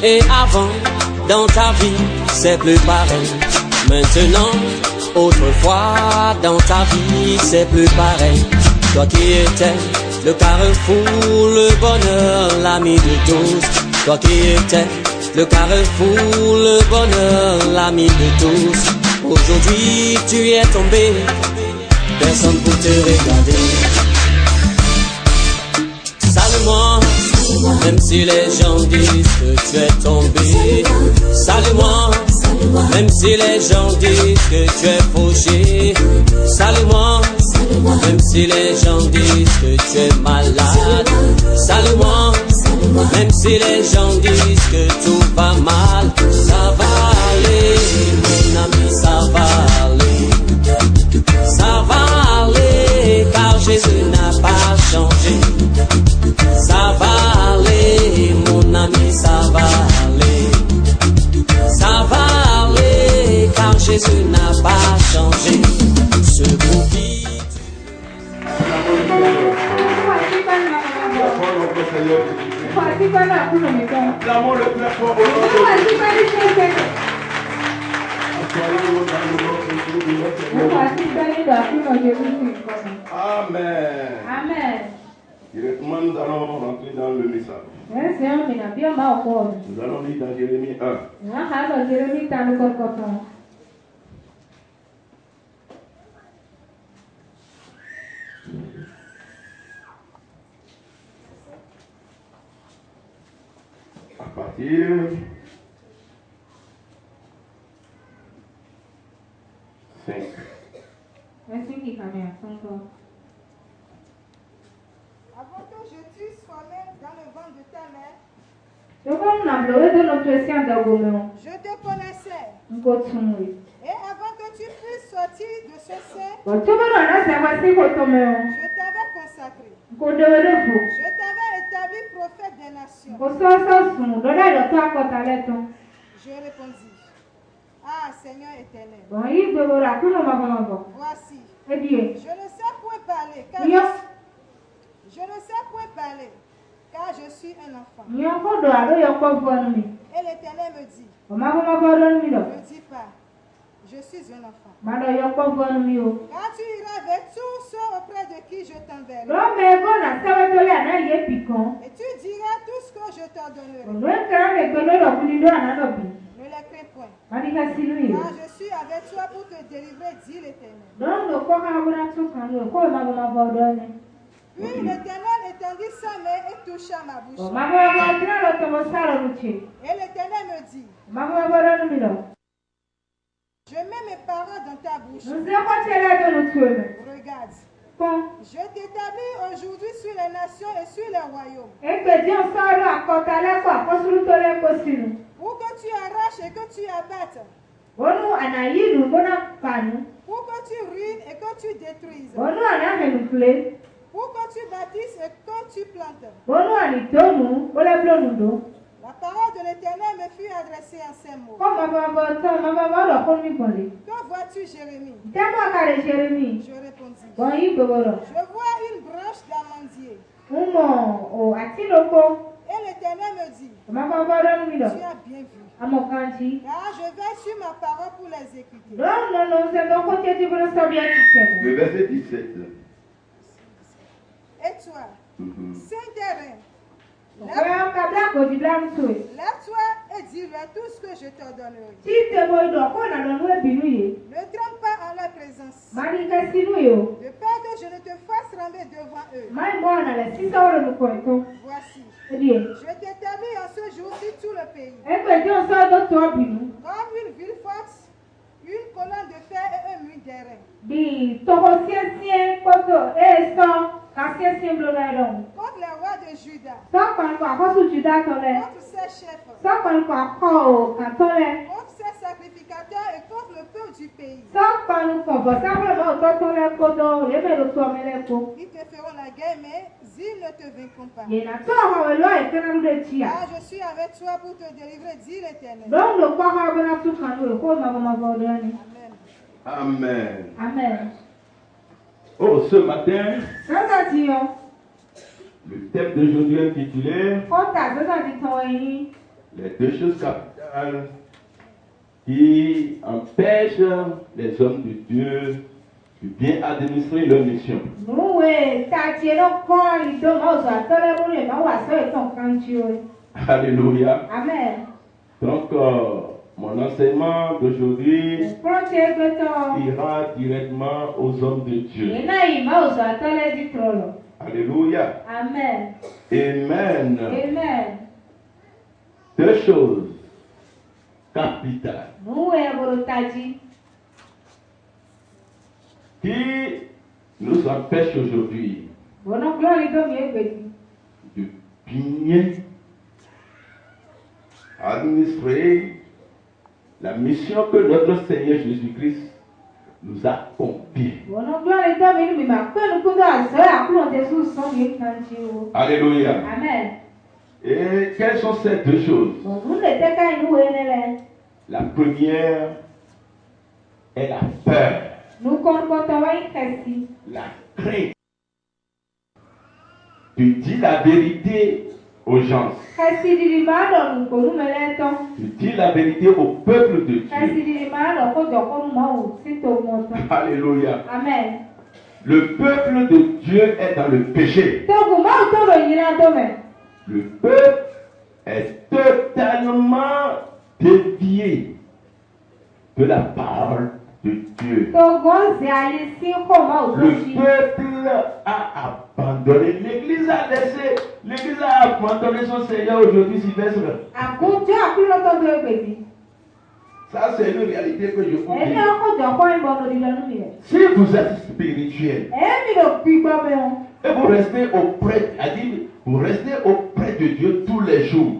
Et avant, dans ta vie, c'est plus pareil. Maintenant, autrefois, dans ta vie, c'est plus pareil. Toi qui étais le carrefour, le bonheur, l'ami de tous. Toi qui étais le carrefour, le bonheur, l'ami de tous. Aujourd'hui, tu es tombé, personne pour te regarder. Salue-moi, même si les gens disent que tu es tombé. Salue-moi, même si les gens disent que tu es fauché. Salue-moi, même si les gens disent que tu es malade. Salue-moi, même si les gens disent que tout va mal. Ça va aller, mon ami, ça va aller. Ça va aller, car Jésus n'a pas changé. Ça va aller, mon ami, ça va aller. Ça va aller, car Jésus n'a pas changé. Ce pour qui L'amour le plus fort au monde. Amen. Amen. Directement, nous allons rentrer dans le message. Nous allons lire dans Jérémie 1. À partir Avant que je t'eusse formé dans le ventre de ta mère, je te connaissais. Et avant que tu fusses sorti de ce sein, je t'avais consacré. Je t'avais établi prophète des nations. Je répondis, ah Seigneur éternel, voici, je ne sais point parler, car je suis un enfant. Et l'Éternel me dit, ne dis pas, je suis un enfant. Car tu iras vers tous ceux auprès de qui je t'enverrai. Et tu diras tout ce que je t'ordonnerai. Ne les crains point. Car je suis avec toi pour te délivrer, dit l'Éternel. Puis l'Éternel étendit sa main et toucha ma bouche. Et l'Éternel me dit, je mets mes paroles dans ta bouche. Regarde, je t'établis aujourd'hui sur les nations et sur les royaumes. Pour que tu arraches et que tu abattes. Pour que tu ruines et que tu détruises. Pour que tu bâtisses et que tu plantes. La parole de l'Éternel me fut adressée en ces mots. Que vois-tu, Jérémie? Je répondis, je vois une branche d'amandier. Et l'Éternel me dit, tu as bien vu. Car je vais sur ma parole pour l'exécuter. le verset 17. Et toi, Saint-Terrain, lève-toi et dis-leur tout ce que je t'ordonnerai. Ne trempe pas en leur présence, de peur que je ne te fasse trembler devant eux. Voici, je t'établis en ce jour-ci tout le pays, comme une ville forte, une colonne de fer et un mur d'airain. Contre les rois de Juda, contre ses chefs, contre ses sacrificateurs et contre le peuple du pays. Ils te feront la guerre, mais ils ne te vaincront pas. Car je suis avec toi pour te délivrer, dit l'Éternel. Amen. Amen. Oh, ce matin, le thème d'aujourd'hui est intitulé les deux choses capitales qui empêchent les hommes de Dieu de bien administrer leur mission. Alléluia. Amen. Donc, mon enseignement d'aujourd'hui ira directement aux hommes de Dieu. Alléluia. Amen. Amen. Amen. Deux choses capitales qui nous empêchent aujourd'hui de bien administrer la mission que notre Seigneur Jésus-Christ nous a confiée. Alléluia. Amen. Et quelles sont ces deux choses? La première est la peur. La crainte. Tu dis la vérité aux gens. Tu dis la vérité au peuple de Dieu. Alléluia. Amen. Le peuple de Dieu est dans le péché. Le peuple est totalement dévié de la parole de Dieu. Le peuple a abandonné. L'Église a abandonné son Seigneur aujourd'hui, Sylvestre. Ça, c'est une réalité que je vous dis. Si vous êtes spirituel et vous restez auprès de Dieu tous les jours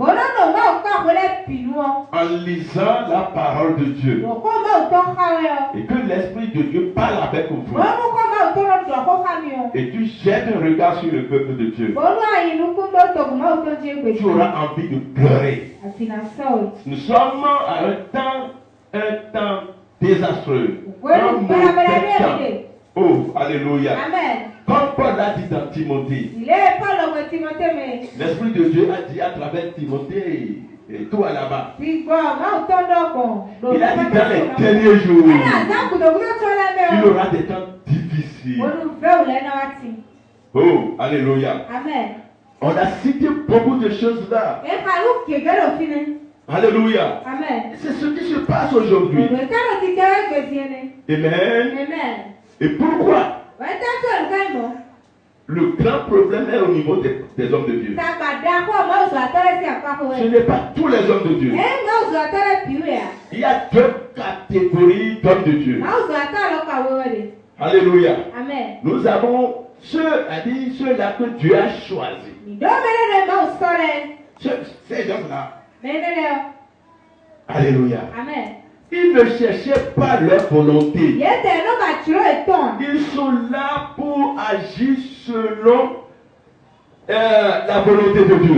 en lisant la parole de Dieu et que l'Esprit de Dieu parle avec vous et tu jettes un regard sur le peuple de Dieu, tu auras envie de pleurer. Nous sommes à un temps désastreux, un mauvais temps. Oh, alléluia. Amen. Comme Paul a dit dans Timothée, l'Esprit de Dieu a dit à travers Timothée et toi là-bas, il a dit dans les derniers jours, il y aura des temps difficiles. Oh, alléluia. Amen. On a cité beaucoup de choses là. Alléluia. Amen. C'est ce qui se passe aujourd'hui. Amen. Amen. Et pourquoi? Le grand problème est au niveau des hommes de Dieu. Ce n'est pas tous les hommes de Dieu. Il y a deux catégories d'hommes de Dieu. Alléluia. Amen. Nous avons ceux-là que Dieu a choisis. Ces gens-là. Alléluia. Amen. Ils ne cherchaient pas leur volonté. Ils sont là pour agir selon la volonté de Dieu.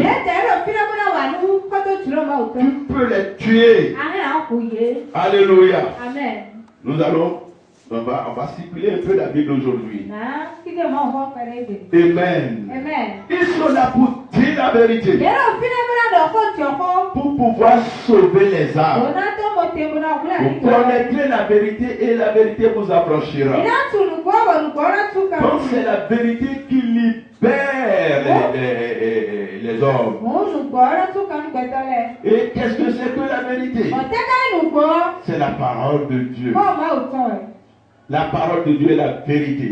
Tu peux les tuer. Alléluia. Amen. On va circuler un peu la Bible aujourd'hui. Amen. Amen. Ils sont là pour dire la vérité. Pour pouvoir sauver les âmes. Vous connaîtrez la vérité et la vérité vous affranchira. Donc c'est la vérité qui libère les hommes. Et qu'est-ce que c'est que la vérité? C'est la parole de Dieu. La parole de Dieu est la vérité.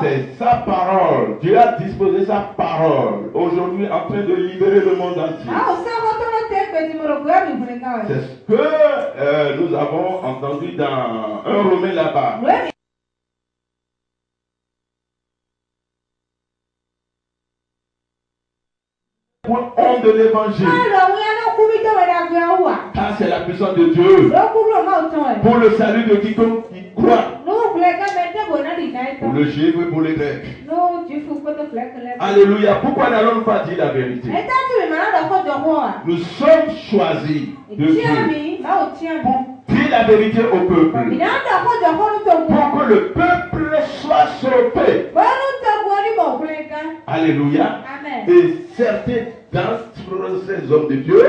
C'est sa parole. Dieu a disposé sa parole aujourd'hui en train de libérer le monde entier. C'est ce que nous avons entendu dans un Romain là-bas. Honte de l'évangile. Ça c'est la puissance de Dieu pour le salut de quiconque qui croit. Pour le juif et pour les grecs. Alléluia. Pourquoi n'allons-nous pas dire la vérité? Nous sommes choisis de Dieu pour dire la vérité au peuple. Pour que le peuple soit sauvé. Alléluia. Amen. Et certains d'entre ces les hommes de Dieu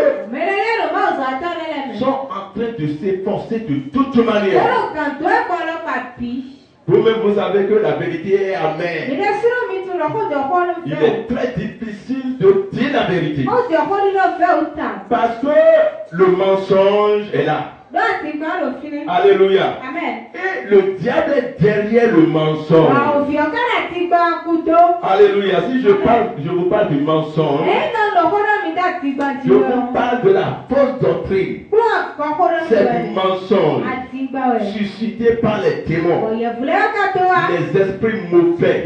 sont en train de s'efforcer de toute manière. Vous-même, vous savez que la vérité est amère. Il est très difficile de dire la vérité. Parce que le mensonge est là. Alléluia. Amen. Et le diable est derrière le mensonge. Alléluia. Si je vous parle du mensonge, je vous parle de la fausse doctrine. C'est du mensonge suscité par les démons, les esprits mauvais.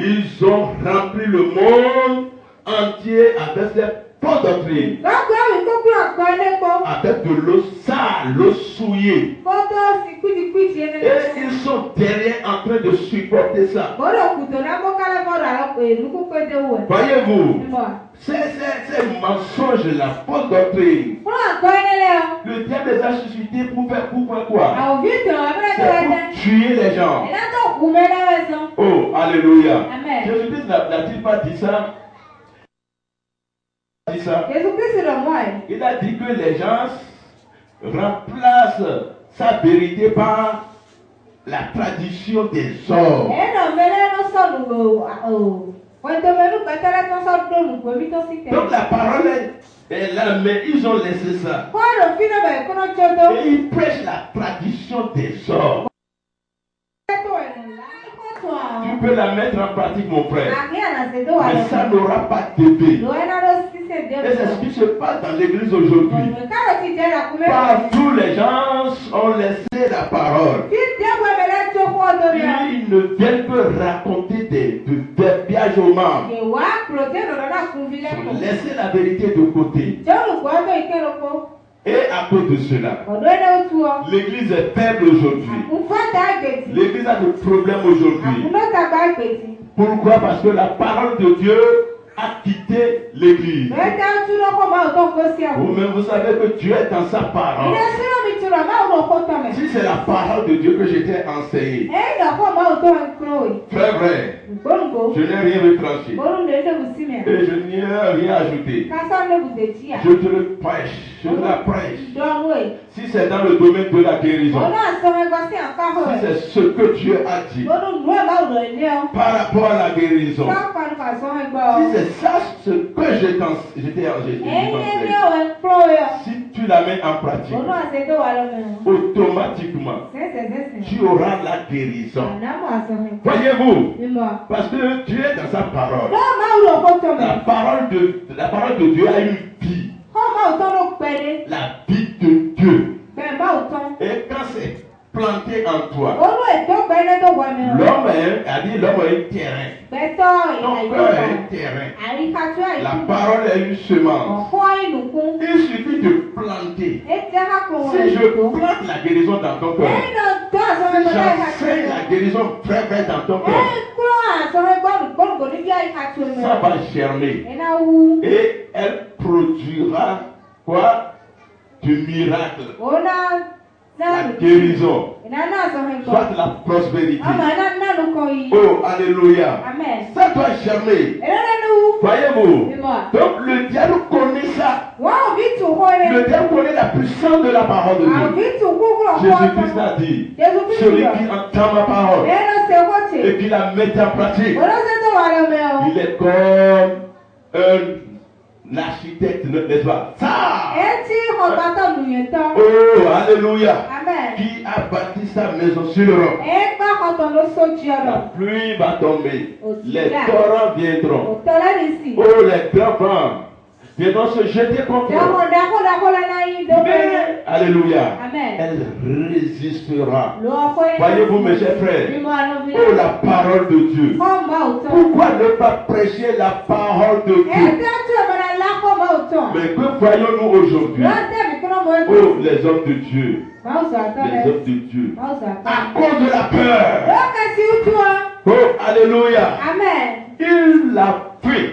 Ils ont rempli le monde entier avec cette fausse doctrine, avec de l'eau sale, l'eau souillée. Et ils sont derrière en train de supporter ça. Voyez-vous, c'est mensonge, la fausse doctrine. Le diable les a suscités pour faire quoi? C'est pour tuer les gens. Oh, alléluia. Jésus-Christ n'a-t-il pas dit ça? Il a dit que les gens remplacent sa vérité par la tradition des hommes. Donc la parole est là, mais ils ont laissé ça. Et ils prêchent la tradition des hommes. Tu peux la mettre en pratique, mon frère. Mais ça n'aura pas d'effet. Et c'est ce qui se passe dans l'église aujourd'hui. Partout, les gens ont laissé la parole. Ils ne viennent que raconter des verbiages aux membres. Laissez la vérité de côté. Et à cause de cela, l'église est faible aujourd'hui. L'église a des problèmes aujourd'hui. Pourquoi? Parce que la parole de Dieu a quitté l'église. Vous-même, vous savez que Dieu est dans sa parole. Si c'est la parole de Dieu que j'étais enseigné, très vrai, je n'ai rien retranché. Et je n'y ai rien ajouté. Je te le prêche, je te la prêche. Si c'est dans le domaine de la guérison, si c'est ce que Dieu a dit par rapport à la guérison, si c'est ça ce que j'étais enseigné, si tu la mets en pratique, automatiquement, tu auras la guérison. Voyez-vous, parce que Dieu est dans sa parole. La parole de Dieu a une vie. La vie de Dieu. Et quand c'est planté en toi, l'homme a un terrain. Ton cœur est un terrain. La parole est une semence. Il suffit de planter. Si je plante la guérison dans ton cœur, si j'enseigne la guérison très belle dans ton cœur, ça va germer. Et elle produira quoi? Du miracle. La guérison, soit la prospérité. Oh, alléluia. Ça doit germer. Voyez-vous? Donc le diable connaît ça. Le diable connaît la puissance de la parole de Dieu. Jésus-Christ a dit, celui qui entend ma parole et qui la met en pratique, il est comme un architecte, n'est-ce pas? Ça! Oh, alléluia. Amen. Qui a bâti sa maison sur le roc. La pluie va tomber. Les torrents viendront. Oh, les grands vents viendront se jeter contre eux. Mais, alléluia. Amen. Elle résistera. Voyez-vous, mes chers frères. Oh, la parole de Dieu. Pourquoi ne pas prêcher la parole de Dieu? Mais que voyons-nous aujourd'hui? Oh, les hommes de Dieu. Les hommes de Dieu. À cause de la peur. Oh, alléluia. Amen. Il l'a fait.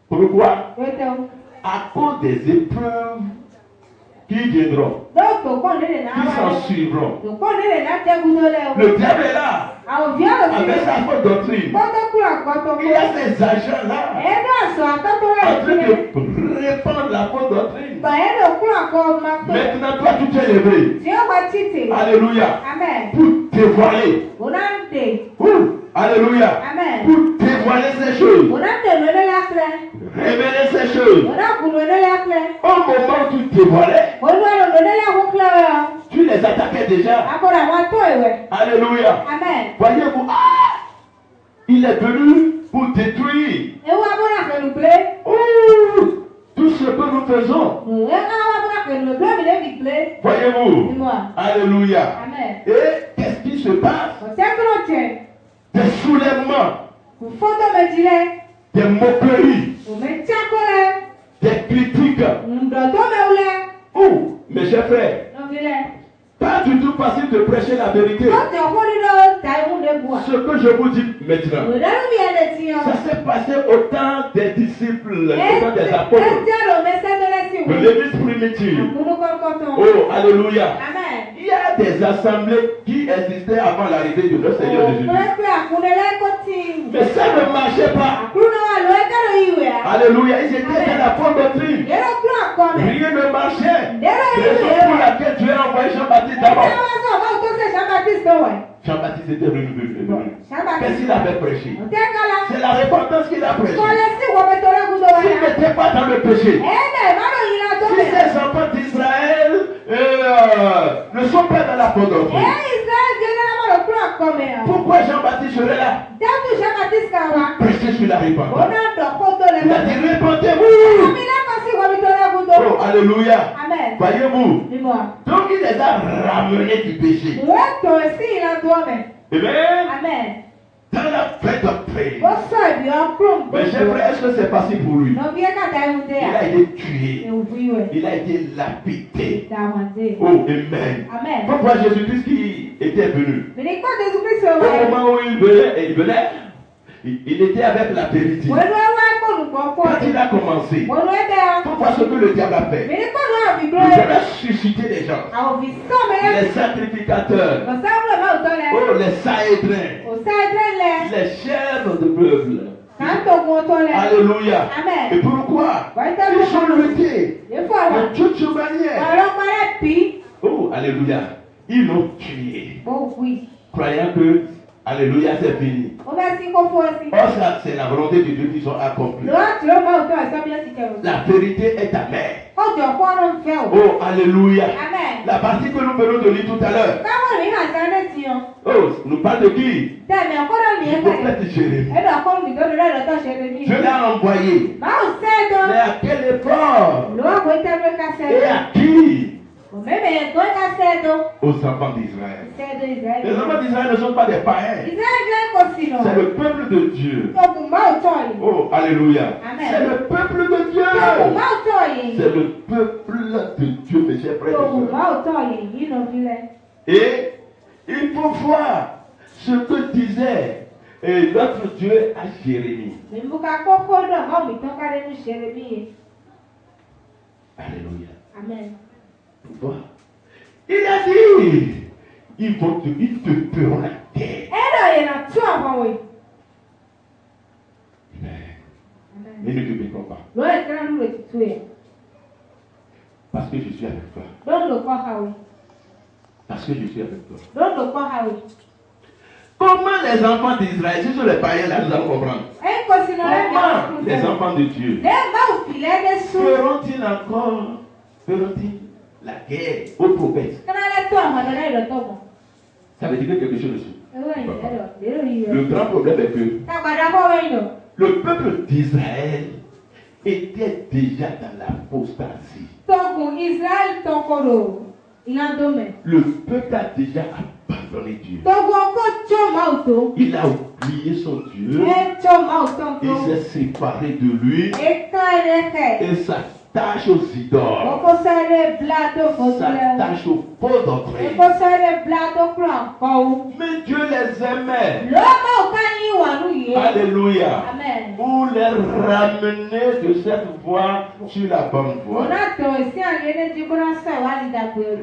Pourquoi? À cause des épreuves qui viendront, qui s'en suivront. Le diable est là, avec sa fausse doctrine. Il y a ces agents-là, en train de répandre la fausse doctrine. Maintenant, toi, tu t'es levé. Alléluia. Pour dévoiler. Alléluia. Pour dévoiler ces choses. Révéler ces choses. Au moment où tu dévoilais, tu les attaquais déjà. Alléluia. Voyez-vous, il est venu pour détruire. Tout ce que nous faisons. Voyez-vous. Alléluia. Et qu'est-ce qui se passe? Des soulèvements. Des moqueries. Des critiques. Mes chers frères, pas du tout facile de prêcher la vérité. Ce que je vous dis maintenant, ça s'est passé au temps des disciples, au temps des apôtres, de l'église primitive. Oh, alléluia. Il y a des assemblées qui existaient avant l'arrivée de notre Seigneur Jésus. Mais ça ne marchait pas. Alléluia. Ils étaient dans la fausse doctrine. Rien ne marchait. Raison pour laquelle Dieu a envoyé Jean-Baptiste d'abord. Jean-Baptiste était venu. Qu'est-ce qu'il avait prêché? C'est la repentance qu'il a prêché. S'il n'était pas dans le péché, si ces enfants d'Israël ne sont pas dans la fausse doctrine, pourquoi Jean-Baptiste serait là? Prêcher sur la repentance. Il a dit repentez-vous. Oh, alléluia. Voyez-vous. Donc il les a ramenés du péché. Amen. Dans la vraie doctrine. Mais chers frères, est-ce que c'est facile pour lui? Il a été tué. Il a été lapidé. Oh, amen. Pourquoi Jésus-Christ qui était venu? Au moment où il venait, il était avec la vérité. Quand il a commencé, pour voir ce que le diable a fait, le diable a suscité des gens, les sacrificateurs, les saédrins, les chefs de peuple. Alléluia. Et pourquoi? Ils sont luttés de toute manière. Oh, alléluia. Ils l'ont tué, croyant que alléluia, c'est fini. Or, ça, c'est la volonté de Dieu qui sont accomplis. La vérité est amère. Oh, alléluia. Amen. La partie que nous venons de lire tout à l'heure. Oh, nous parle de qui? Le prophète Jérémie. Je l'ai envoyé. Mais à quel effort? Et à qui? Aux enfants d'Israël. Les enfants d'Israël ne sont pas des païens. C'est le peuple de Dieu. Oh, alléluia. C'est le peuple de Dieu. C'est le peuple de Dieu, mes chers frères et sœurs. Et il faut voir ce que disait notre Dieu à Jérémie. Alléluia. Amen. Il a dit, ils te feront la terre. Mais ne te méprends pas. Parce que je suis avec toi. Parce que je suis avec toi. Comment les enfants d'Israël, si ce sont les païens là, nous allons comprendre. Comment les enfants de Dieu feront-ils la guerre aux prophètes? Ça veut dire quelque chose dessus. Le grand problème est que le peuple d'Israël était déjà dans l'apostasie. Le peuple a déjà abandonné Dieu. Il a oublié son Dieu. Il s'est séparé de lui. Et sa s'attache aux idoles. S'attache aux faux doctrines. Mais Dieu les aimait. Alléluia. Amen. Pour les ramener de cette voie sur la bonne voie.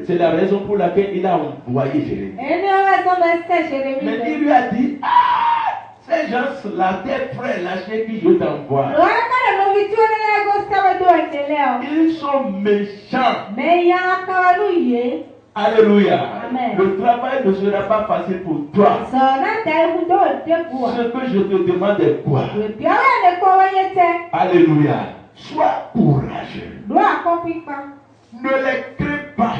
C'est la raison pour laquelle il a envoyé Jérémie. Mais il lui a dit, ces gens-là, tes frères lâchés qui je t'envoie, ils sont méchants. Alléluia. Amen. Le travail ne sera pas facile pour toi. Ce que je te demande est quoi? Alléluia. Sois courageux. Ne les crains pas.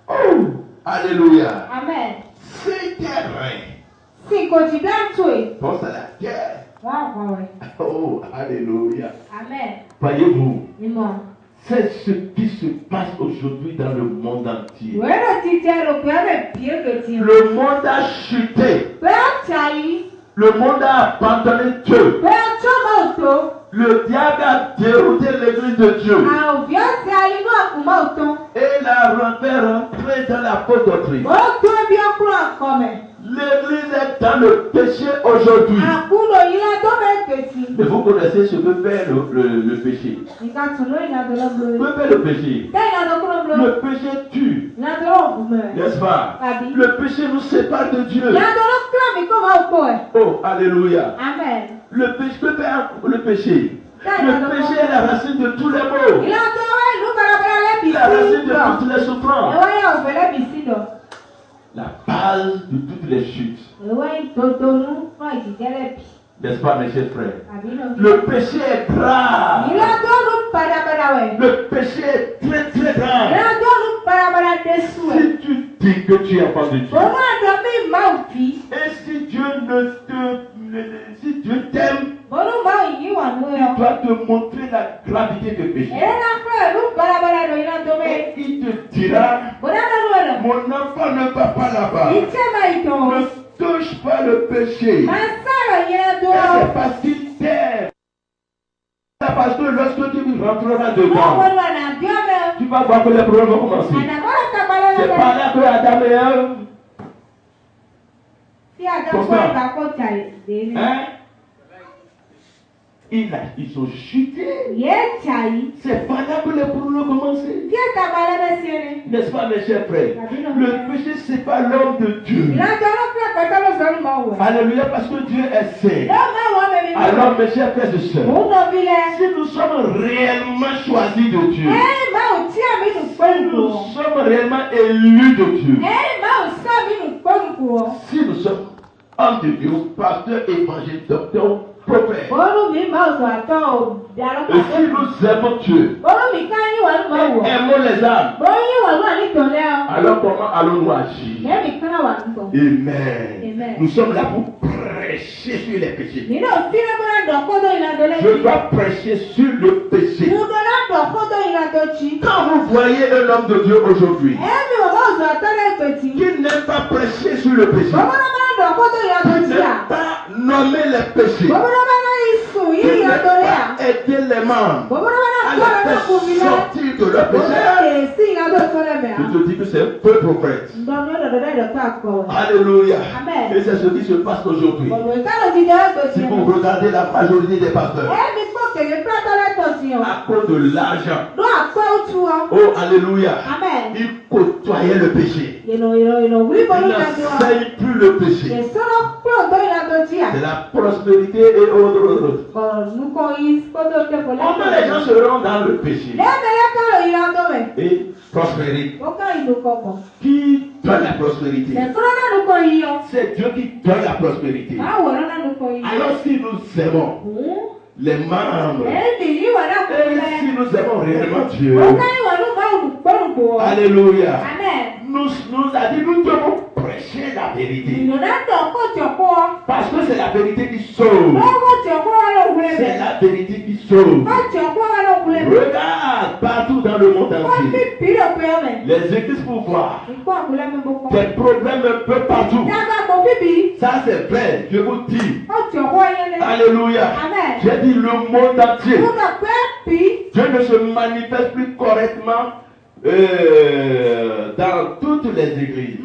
Oh, alléluia. Amen. C'est terrain. Pense à la terre. Oh, alléluia. Amen. Voyez-vous, c'est ce qui se passe aujourd'hui dans le monde entier. Le monde a chuté. Le monde a abandonné Dieu. Le diable a dérouté l'église de Dieu. Et il a rentré dans la fausse doctrine. L'église est dans le péché aujourd'hui. Mais vous connaissez ce que fait le péché. Que fait le péché? Le péché tue. N'est-ce pas? Le péché nous sépare de Dieu. Oh, alléluia. Amen. Le péché, que fait le péché? Le péché est la racine de tous les maux. La racine de toutes les souffrances. La base de toutes les chutes. N'est-ce pas, mes chers frères? Le péché est grave. Le péché est très très grave. Si tu dis que tu es enfant de Dieu, et si Dieu si Dieu t'aime, il doit te montrer la gravité du péché. Et il te dira, mon enfant ne va pas là-bas. Ne touche pas le péché. Et c'est parce qu'il t'aime. Parce que lorsque tu rentreras dedans, tu vas voir que les problèmes vont commencer. C'est par là que Adam et Ève, ils ont chuté. C'est par là que les problèmes ont commencé. N'est-ce pas, mes chers frères? Le péché, c'est pas l'homme de Dieu. Alléluia, parce que Dieu est saint. Alors, mes chers frères et sœurs, si nous sommes réellement choisis de Dieu, si nous sommes réellement élus de Dieu, si nous sommes hommes de Dieu, pasteurs, évangélistes, docteurs, prophètes, et si nous aimons Dieu, et aimons les âmes, alors comment allons-nous agir? Amen. Nous sommes là pour prêcher sur les péchés. Je dois prêcher sur le péché. Quand vous voyez un homme de Dieu aujourd'hui qui n'aime pas prêcher sur le péché, qui n'aime pas nommer les péchés, qui n'aime pas aider les membres à les faire sortir de leur péché, je te dis que c'est un peu prophète. Alléluia. Et c'est ce qui se passe aujourd'hui. Si vous regardez la majorité des pasteurs, à cause de l'argent, oh alléluia, ils côtoyaient le péché. Ils n'enseignent plus le péché. C'est la prospérité et autres. Comment les gens seront dans le péché et prospérer? Qui donne la prospérité? C'est Dieu qui donne la prospérité. Alors si nous aimons les membres, et si nous aimons réellement Dieu, alléluia, nous a dit nous devons prêcher la vérité. Parce que c'est la vérité qui sauve. C'est la vérité qui sauve. Regarde partout dans le monde entier. Les églises pour voir des problèmes un peu partout. Ça c'est vrai, je vous dis. Alléluia. J'ai dit le monde entier Dieu ne se manifeste plus correctement dans toutes les églises.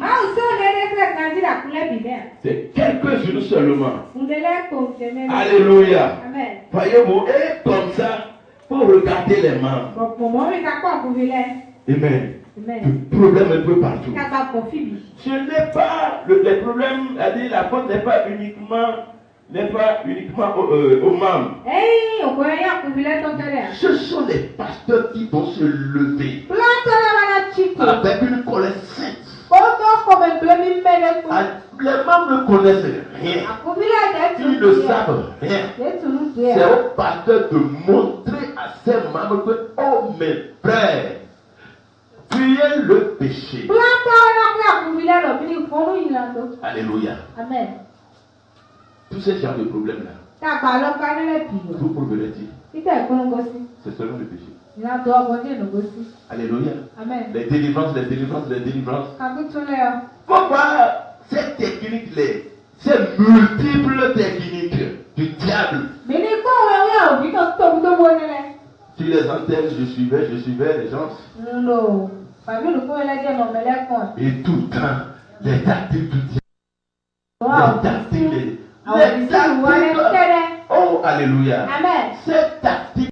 C'est quelques-unes seulement. Alléluia. Voyez-vous, et comme ça, il faut regarder les membres. Amen. Le problème est un peu partout. Ce n'est pas les problèmes, c'est-à-dire la faute n'est pas uniquement aux membres. Ce sont les pasteurs qui vont se lever avec une colère sainte. Les membres ne connaissent rien. Ils ne savent rien. C'est au pasteur de montrer à ses membres que, oh mes frères, fuyez le péché. Alléluia. Amen. Tous ces genres de problèmes-là, vous provenez-ils? C'est seulement le péché. Alléluia. Amen. Les délivrances. Pourquoi ces techniques-là, ces multiples techniques du diable? Tu les entends, je suivais les gens. Non. Et tout le temps, les tactiques du diable. Les tactiques. Oh, alléluia. Amen. Ces tactiques.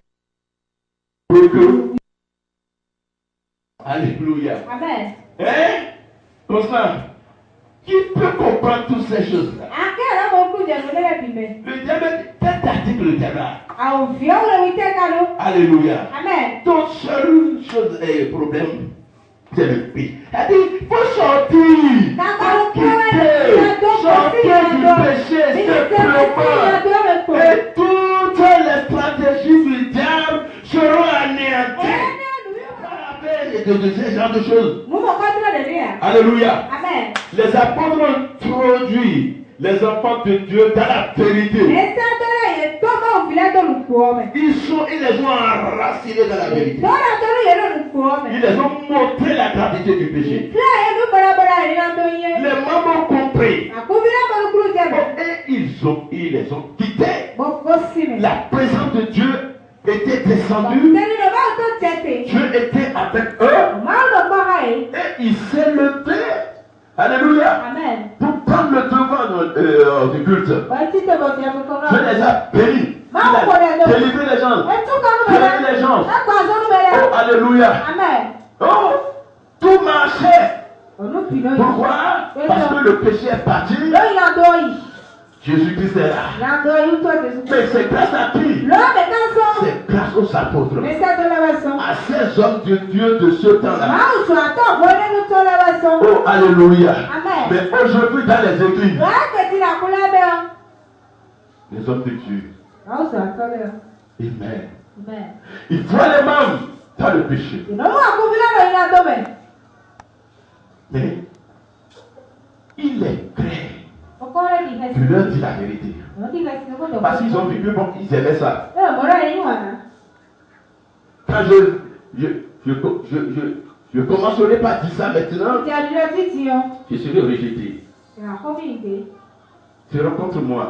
Alléluia. Amen. Hein? Comme ça. Qui peut comprendre toutes ces choses-là? Le diable, quelle tactique le diable a? Alléluia. Amen. Ton seul chose et problème, c'est le pays. Il faut sortir. Sortir du péché, simplement. Et toutes les stratégies du diable seront anéanties. De ces genres de choses. Alléluia. Amen. Les apôtres ont introduit les enfants de Dieu dans la vérité. Ils les ont enracinés dans la vérité. Ils les ont montré la gravité du péché. Les membres ont compris. Et ils les ont quittés. La présence de Dieu était descendu. Dieu était avec eux. Et il s'est levé. Alléluia. Amen. Pour prendre le devant du culte. Dieu les a bénis. Il a délivré les gens. Guéri les gens. Oh, alléluia. Amen. Oh, tout marchait. Pourquoi? Parce que le péché est parti. Jésus-Christ est là. Mais c'est grâce à qui? C'est grâce aux apôtres. À ces hommes de Dieu de ce temps-là. Oh, alléluia. Amen. Mais aujourd'hui dans les églises, les hommes de Dieu. Amen. Il voit les membres dans le péché. Mais il est prêt. Tu leur dis la vérité. Parce qu'ils ont vu que bon, ils aimaient ça. Quand je commencerai par dire ça maintenant, je serai rejeté. Tu rencontres moi.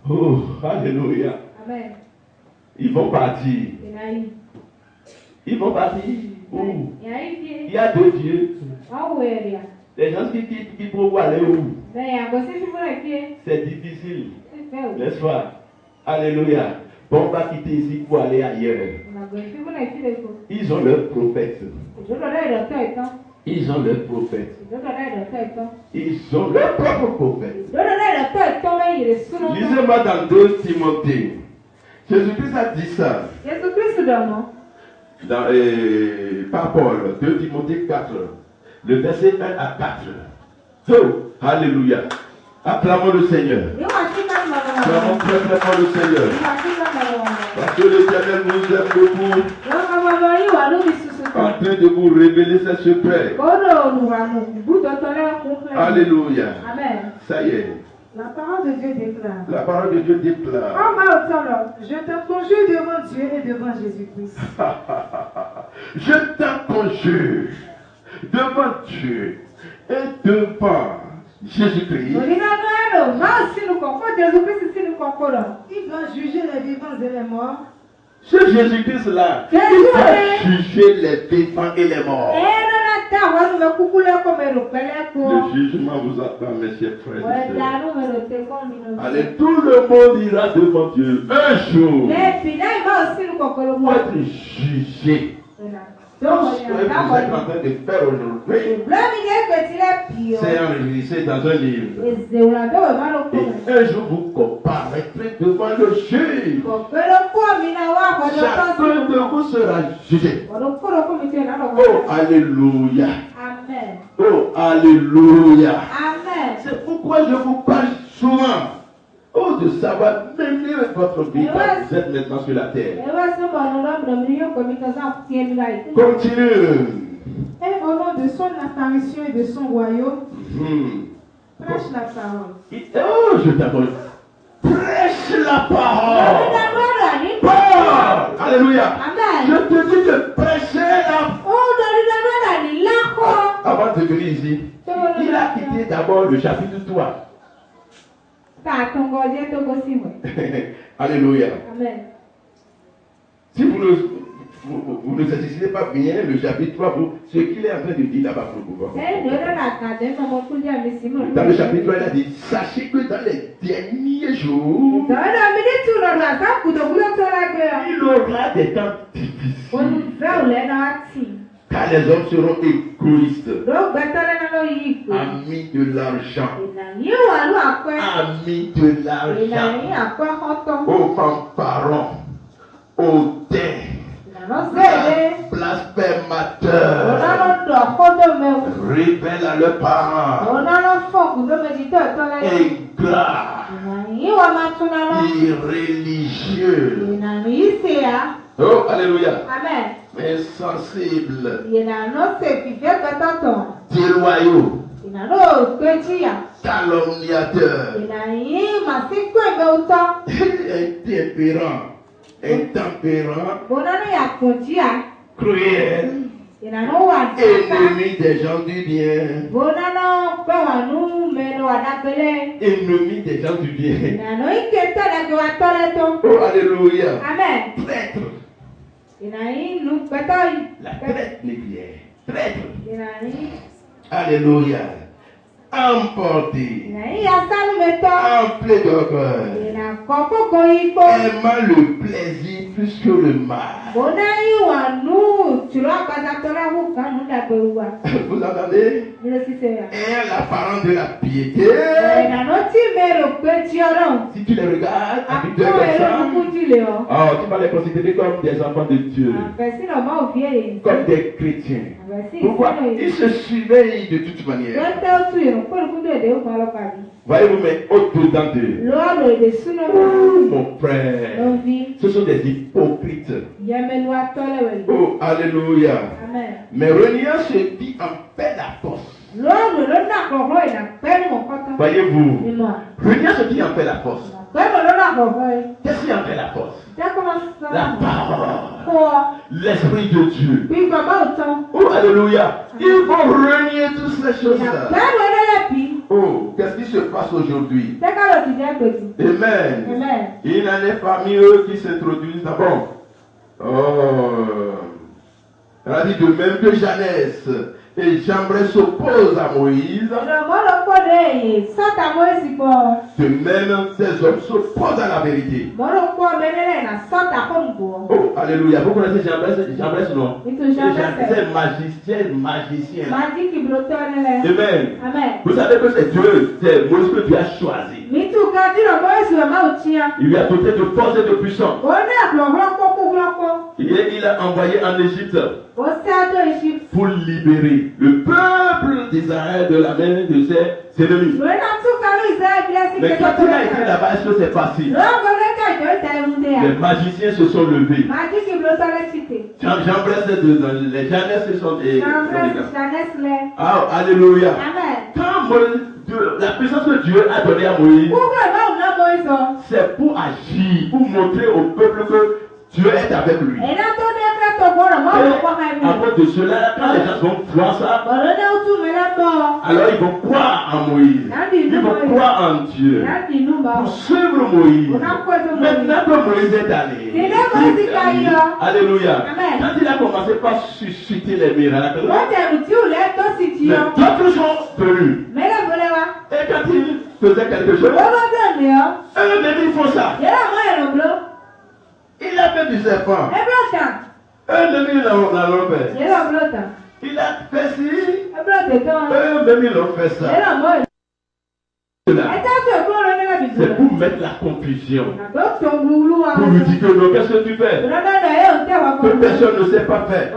Oh, alléluia. Amen. Ils vont partir. Ils vont partir où? Il y a deux dieux. Les gens qui pourront aller où? C'est difficile. N'est-ce pas? Alléluia. Bon, on va quitter ici pour aller ailleurs. Ils ont leur prophète. Ils ont leur prophète. Ils ont leur propre prophète. Lisez-moi dans 2 Timothée. Jésus-Christ a dit ça. Par Paul, 2 Timothée 4. Le verset 1 à 4. Oh, alléluia. Acclamons le Seigneur. Acclamons très très fort le Seigneur. Parce que l'Éternel nous aime beaucoup. En train de vous révéler ses secrets. Alléluia. Amen. Ça y est. La parole de Dieu déclare. La parole de Dieu déclare. Je te conjure devant Dieu et devant Jésus-Christ. Je te conjure devant Dieu et devant Jésus-Christ. Il doit juger les vivants et les morts. Ce Jésus-Christ-là, il va juger les vivants et les morts. Le jugement vous attend, mes chers frères et sœurs. Allez, tout le monde ira devant Dieu un jour pour être jugé. Ce que vous êtes en train de faire aujourd'hui, c'est enregistré dans un livre. Et un jour, vous comparaîtrez devant le juge. Chacun de vous sera jugé. Oh, alléluia. Amen. Oh, alléluia. Amen. C'est pourquoi je vous parle souvent. Oh, de savoir mener votre vie quand vous êtes maintenant sur la terre. Continue. Et au nom de son apparition et de son royaume, prêche la parole. Oh, je t'appelle. Prêche la parole. Parole. Alléluia. Amen. Je te dis de prêcher la parole. Avant de venir ici, il a quitté d'abord le chapitre 3. Alléluia. Amen. Si vous ne saisissez pas bien le chapitre 3, ce qu'il est en train de dire là-bas pour le pouvoir. Dans le chapitre 3, il a dit, sachez que dans les derniers jours, il aura des temps difficiles. Car les hommes seront égoïstes, amis de l'argent, amis de l'argent, aux fanfarons, hautains, blasphémateurs, rebelles à leurs parents, ingrats, irréligieux. Oh, alléluia. Amen. Insensibles, déloyaux, calomniateurs, intempérants, cruels, ennemis des gens du bien, ennemis des gens du bien. Oh, alléluia. Amen. Traître. La traite n'est bien. Traître. Alléluia. Emporté. Enflé d'orgueil. Aimant le plaisir plus que le mal. Vous entendez? Ayant l'apparence de la piété. Si tu les regardes avec deux personnes, tu vas les considérer comme des enfants de Dieu. Comme des chrétiens. Pourquoi? Ils se suivaient de toute manière. Voyez-vous, mais au-dedans d'eux, mon frère, ce sont des hypocrites. Oh, alléluia. Amen. Mais reniant se dit en paix la force. Voyez-vous, reniant se dit en paix la force. Qu'est-ce qui en fait la force? La parole. L'Esprit de Dieu. Oh, alléluia. Il faut renier toutes ces choses-là. Oh, qu'est-ce qui se passe aujourd'hui? Amen. Il y en a parmi eux qui s'introduisent d'abord. Oh, elle a dit de même que Janès et Jambres s'opposent à Moïse. De même, ces hommes s'opposent à la vérité. Oh, alléluia. Vous connaissez Jambres, non? C'est magicien. Amen. Vous savez que c'est Dieu, c'est Moïse que Dieu a choisi. Il lui a doté de force et de puissance. Il a envoyé en Égypte pour libérer le peuple d'Israël de la main de ses ennemis. Mais quand il a été là-bas, est-ce que c'est facile? Les magiciens se sont levés. Les Janès se sont levés. Ah, alléluia. Quand la puissance que Dieu a donnée à Moïse, c'est pour agir, pour montrer au peuple que Dieu est avec lui. Et à cause de cela, quand les gens vont voir ça, alors ils vont croire en Moïse. Ils vont croire en Dieu. Pour suivre Moïse. Maintenant que Moïse est allé, alléluia. Quand il a commencé par susciter les miracles, d'autres sont venus. Et quand il faisait quelque chose, eux-mêmes ils font ça. Il a fait du serpent. Eux-mêmes ils l'ont fait. Il a fait ci. Eux-mêmes ils l'ont fait ça. C'est pour mettre la confusion. Pour lui dire que non, qu'est-ce que tu fais? Que personne ne sait pas faire.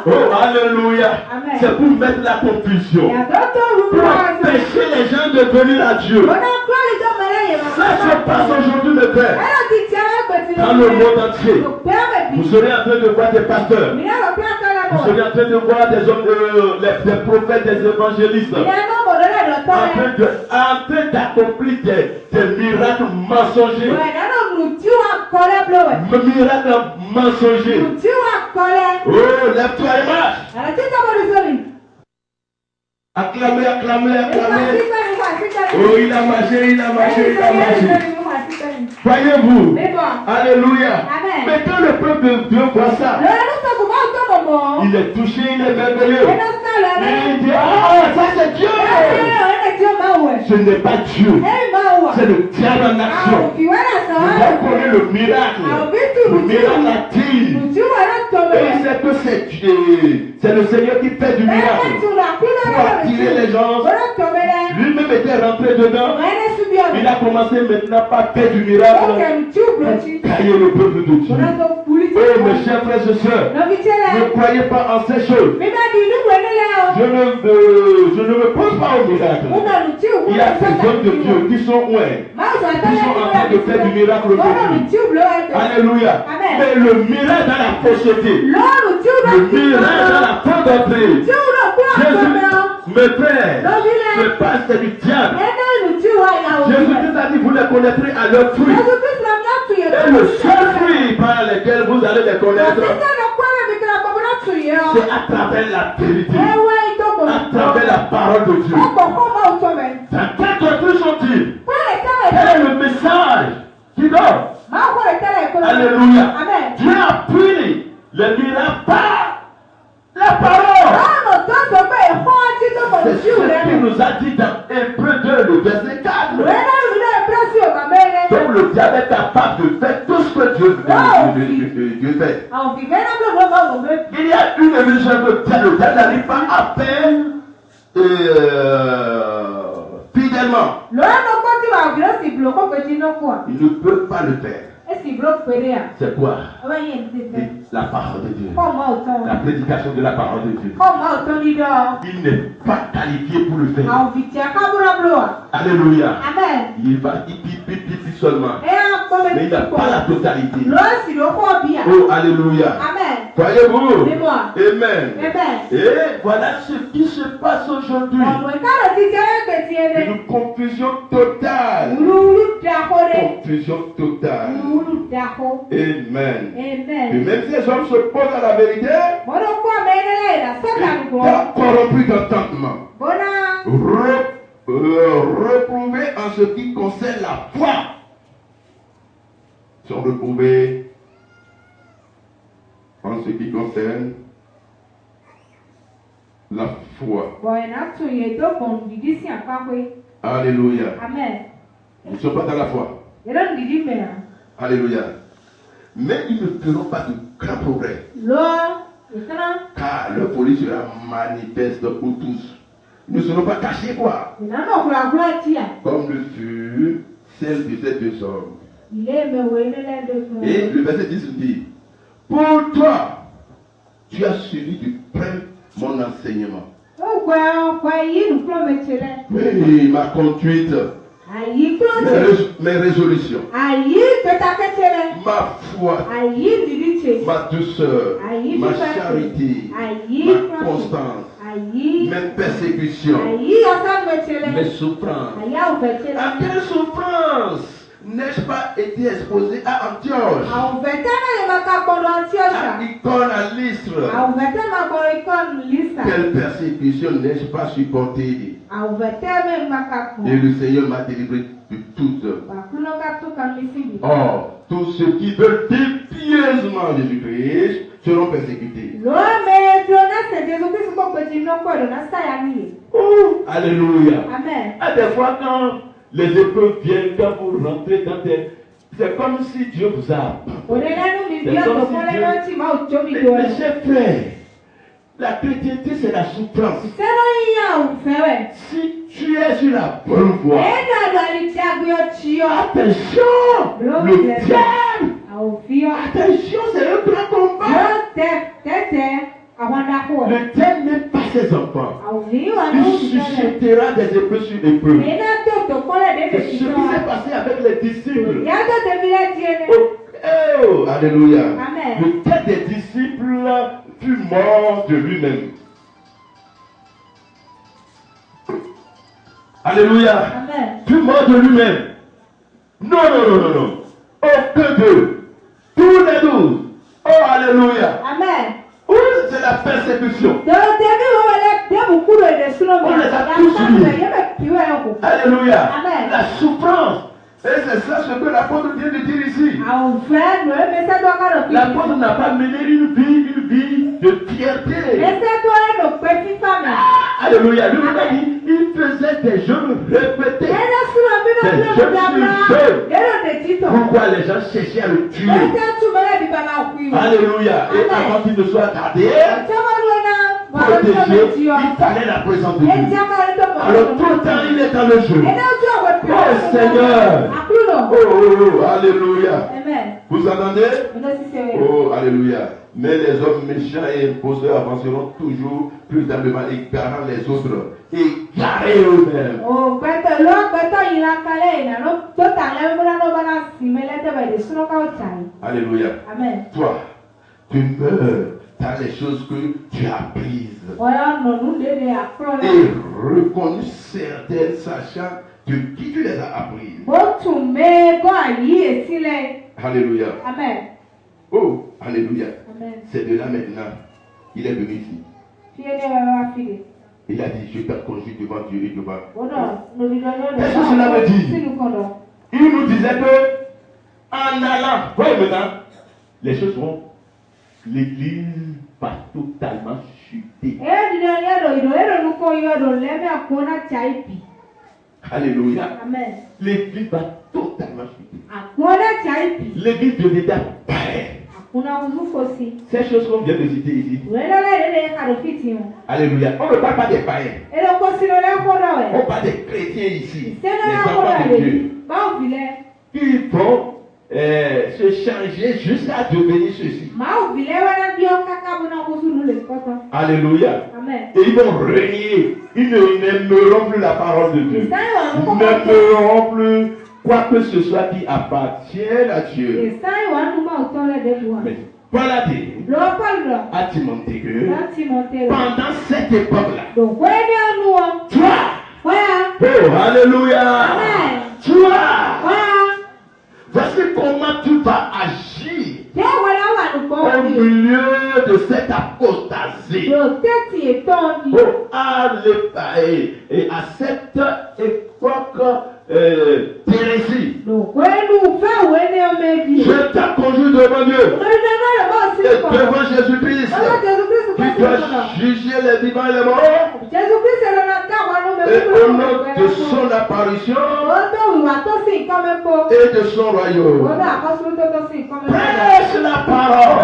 Oh, alléluia. C'est pour mettre la confusion. Pour empêcher les gens de venir à Dieu. Ça se passe aujourd'hui, mes frères. Dans le monde entier. Vous serez en train de voir des pasteurs. Vous serez en train de voir des hommes, des prophètes, des évangélistes. En train d'accomplir des miracles mensongers. Miracles mensongers. Oh, lève-toi et marche. Acclamez, acclamez, acclamez. Oh, il a marché, il a marché, il a marché. Voyez-vous. Alléluia. Mais quand le peuple de Dieu voit ça, il est touché, il est merveilleux. Il dit, ah, ça c'est Dieu. Ce n'est pas Dieu. C'est le diable en action. Vous connaissez le miracle. Le miracle attire. Et c'est que c'est le Seigneur qui fait du miracle. Pour attirer les gens. Lui-même était rentré dedans. Il a commencé maintenant par faire du miracle. Pour cailler le peuple de Dieu. Oh mes chers frères et sœurs, ne croyez pas en ces choses. Je ne me pose pas au miracle. Il y a ces hommes de Dieu qui sont qui sont en train de faire du miracle aujourd'hui. Alléluia. Mais le miracle dans la fausseté, le miracle dans la faux doctrine, Jésus, mes frères, c'est du diable. Jésus-Christ a dit, vous les connaîtrez à leurs fruits. Et le seul fruit par lequel vous allez les connaître, c'est à travers la vérité, à travers la parole de Dieu. Dans quelle doctrine sont-ils? Quel est le message qui donne? Alléluia. Dieu a pris les miracles par la parole. C'est ce qu'il nous a dit dans Hébreux 2, le verset 4. Donc le diable est capable de faire tout ce que Dieu fait. Il y a une émission que le diable n'arrive pas à faire fidèlement. Il ne peut pas le faire. C'est quoi? La parole de Dieu. La prédication de la parole de Dieu. Il n'est pas qualifié pour le faire. Alléluia. Il va pipi seulement. Mais il n'a pas la totalité. Oh, alléluia. Voyez-vous? Amen. Et voilà ce qui se passe aujourd'hui. Une confusion totale. Confusion totale. Amen. Et même si les hommes se posent à la vérité, étant corrompus d'entendement, reprouvés en ce qui concerne la foi, sont reprouvés en ce qui concerne la foi. Alléluia. Amen. Ils ne sont pas dans la foi. Alléluia. Mais ils ne feront pas de grands progrès. Car leur folie sera manifeste pour tous. Ils ne seront pas cachés, quoi. Comme le fut celle de ces deux hommes. Et le verset 10 dit, pour toi, tu as suivi du près mon enseignement. Oui, ma conduite. Mes résolutions, ma foi, ma douceur, ma charité, ma constance, mes persécutions, mes souffrances. À quelle souffrance n'ai-je pas été exposé à Antioche, à Icône, à Lystre? Quelle persécution n'ai-je pas supporté? Et le Seigneur m'a délivré de toutes. Or, tous ceux qui veulent pieusement Jésus-Christ seront persécutés. Oh, alléluia. Amen. À des fois, quand les épreuves viennent, quand vous rentrez dans des... C'est comme si Dieu vous a... C'est comme si Dieu... Mais chers frères, la chrétienté, c'est la souffrance. Si tu es sur la bonne voie, attention, le diable, attention, c'est un grand combat. Le diable n'aime pas ses enfants. Il suscitera des épreuves sur épreuves. C'est ce qui s'est passé avec les disciples. Oh, alléluia. Lequel des disciples fut mort de lui-même? Alléluia. Fut mort de lui-même. Non. Aucun d'eux. Tous les 12. Oh, alléluia. Amen. Oui, c'est la persécution. On les a tous liés. Alléluia. Amen. La souffrance. Et c'est ça ce que l'apôtre vient de dire ici. L'apôtre n'a pas mené une vie de fierté. Alléluia. Lui-même a dit, il faisait des jeûnes répétés. Des jeûnes. Pourquoi les gens cherchaient à le tuer? Alléluia. Et avant qu'il ne soit tardé, protégé, il fallait la présence de Dieu. Alors tout le temps, il est dans le jeu. Oh Seigneur. Oh, alléluia. Vous entendez? Oh, alléluia. Mais les hommes méchants et imposeurs avanceront toujours plus humblement, égarant les autres, égarés eux-mêmes. Alléluia. Amen. Toi, tu meurs dans les choses que tu as prises. Et reconnu certaines, sachant de qui tu les as apprises. Alléluia. Amen. Oh, alléluia. Amen. C'est de là maintenant. Il est venu ici. Il a dit, je te conjure devant Dieu et devant. Qu'est-ce que cela veut dire? Il nous disait que en allant, voyez maintenant, les choses vont. L'église va totalement chuter. Alléluia. Amen. L'église va totalement chuter. L'église deviendra pareille. Ces choses qu'on vient de citer ici. Alléluia. On ne parle pas des païens. On parle des chrétiens ici. Les enfants de Dieu. Qui vont se changer jusqu'à devenir ceci. Alléluia. Amen. Et ils vont régner. Ils n'aimeront plus la parole de Dieu. Ils n'aimeront plus quoi que ce soit qui appartient à Dieu. Mais Paul a dit à Timothée que pendant cette époque-là, toi, oh, alléluia, toi, voici comment tu vas agir au milieu de cette apostasie. Et à cette époque d'hérésie. Je t'accorde devant Dieu et devant Jésus-Christ qui doit juger les vivants et les morts. Et au nom de son apparition et de son royaume. Prêche la parole.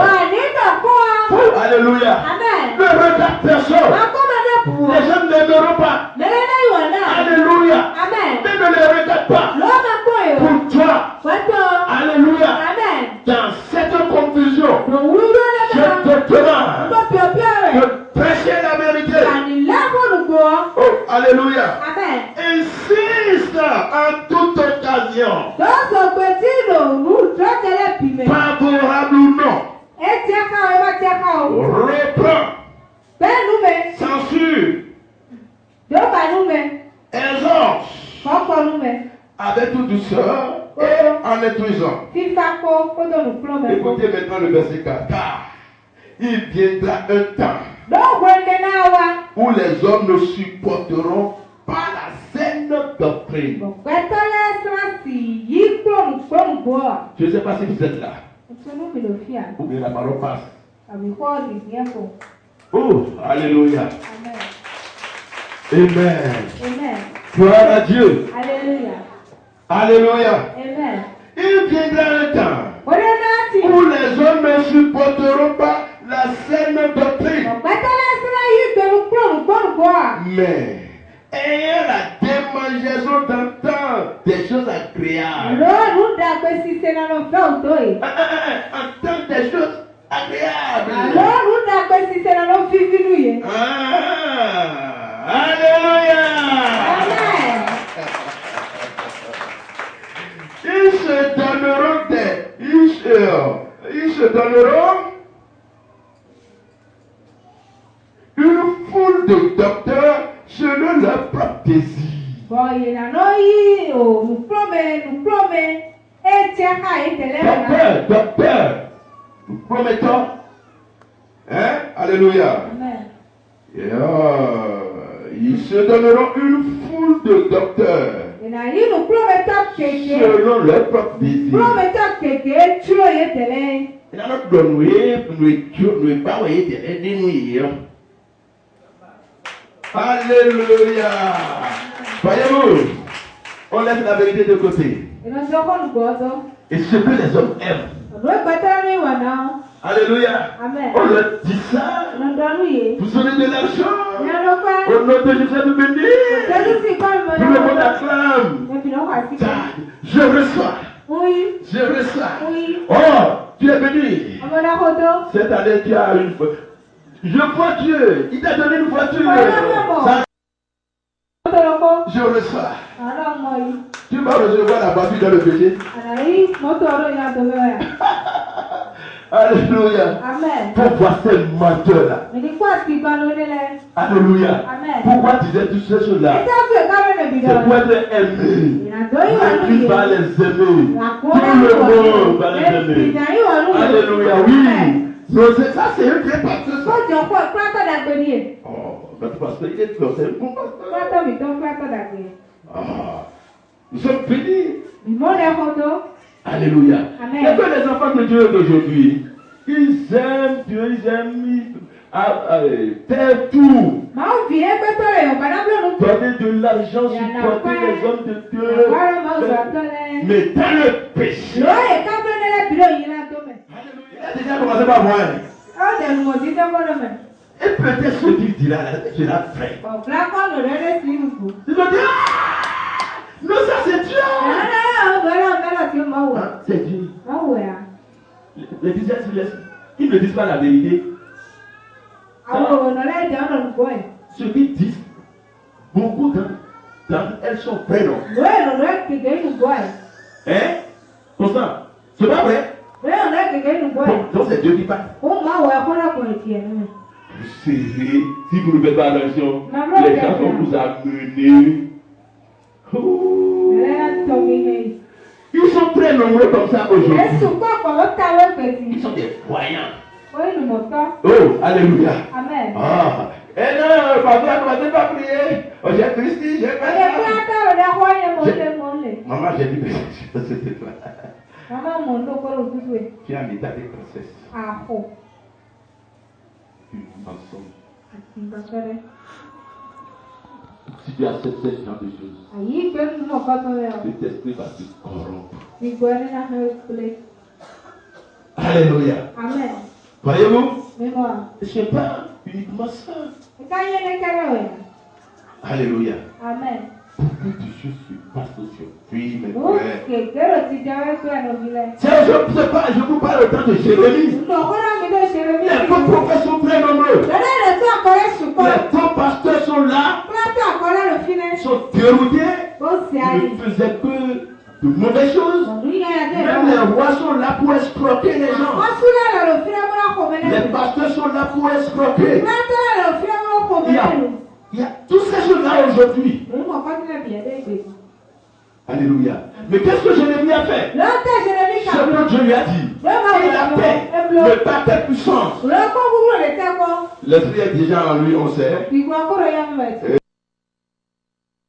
Oh, alléluia. Ne regarde personne. Les gens n'aimeront pas. Alléluia. Mais ne les regarde pas. Pour toi. Alléluia. Dans cette confusion, je te demande de prêcher la vérité. Oh, alléluia. Insiste en toute occasion. Favorable ou non. Reprends. Censure. Exhorte. Avec toute douceur et en instruisant. Écoutez maintenant le verset 4. Car il viendra un temps où les hommes ne supporteront pas la saine doctrine. Je ne sais pas si vous êtes là. Ou bien la parole passe. Oh, alléluia. Amen. Gloire à Dieu. Alléluia. Alléluia. Amen. Il viendra un temps où les hommes ne supporteront pas la saine doctrine. Mais ayant la démangeaison d'entendre des choses agréables. Entendre des choses agréables. Alléluia. Ils se donneront une foule de docteurs selon leur propre désir. Docteur, nous promettons. Hein? Alléluia. Amen. Ils se donneront une foule de docteurs selon leur propre désir. Alléluia. Voyez-vous, on laisse la vérité de côté. Et ce que les hommes aiment. Alléluia. Amen. On leur dit ça. Vous donnez de l'argent. Au nom de Jésus, nous bénissons. Tout le monde acclame. Je reçois. Oui. Je reçois. Oui. Oh, tu es béni. Cette année, tu as une voiture. Je vois Dieu. Il t'a donné une voiture. Je reçois. Tu vas recevoir la voiture dans le péché. Alléluia. Amen. Pour voir ces menteurs-là. Alléluia. Amen. Pourquoi tu disais toutes ces choses-là? C'est pour être aimé. L'église va les aimer. Tout le monde va les aimer. Alléluia. Oui. Non, ça, c'est un vrai pasteur. Oh, notre pasteur, il est c'est un bon pasteur. Nous sommes bénis. Alléluia. Amen. Et que les enfants de Dieu d'aujourd'hui, ils aiment Dieu, ils aiment faire tout. Donner de l'argent, supporter les hommes de Dieu. Mais dans le péché. Alléluia. Il a déjà commencé par moi. Et peut-être ce qu'il dira, je la ferai. Il va dire, non, ça c'est Dieu. C'est Dieu. Les disciples, ils ne disent pas la vérité. Ceux qui disent, beaucoup d'entre elles sont vraies, non? Hein? Pour ça, c'est pas vrai? Donc c'est Dieu qui parle. Vous serrez, si vous ne faites pas attention, les gens vont vous amener. Oh. Ils sont très nombreux comme ça aujourd'hui. Ils sont des voyants. Oh, alléluia. Amen. Ah. Et non, papa, tu ne vas pas prier. Oh, j'ai Christi, j'ai fait ça. Maman, j'ai dit que c'était toi. Tu es en état de grossesse. Une mensonge. Si tu acceptes ce genre de choses, cet esprit va te corrompre. Alléluia. Amen. Voyez-vous? Ce n'est pas uniquement ça. Alléluia. Amen. Beaucoup de choses se passent aujourd'hui, mes frères. Je vous parle autant de Jérémie. Les faux prophètes sont très nombreux. Les faux pasteurs sont là. Sont déroutés. Ils ne faisaient que de mauvaises choses. Même les rois sont là pour escroquer les gens. Les pasteurs sont là pour escroquer. Il y a toutes ces choses-là aujourd'hui. Alléluia. Mais qu'est-ce que Jérémie a fait? Ce que Dieu lui a dit. Il a fait le baptême puissance. L'esprit est déjà en lui, on sait.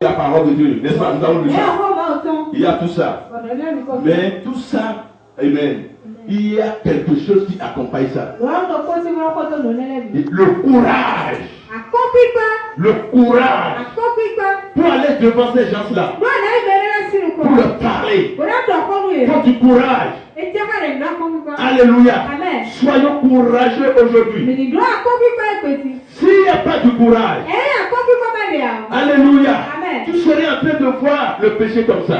La parole de Dieu, n'est-ce pas? Nous avons lu ça. Il y a tout ça. Mais tout ça, amen. Il y a quelque chose qui accompagne ça. Le courage. Le courage pour aller devant ces gens-là, pour leur parler. Pour du courage. Alléluia. Soyons courageux aujourd'hui. S'il n'y a pas de courage, alléluia, tu serais en train de voir le péché comme ça.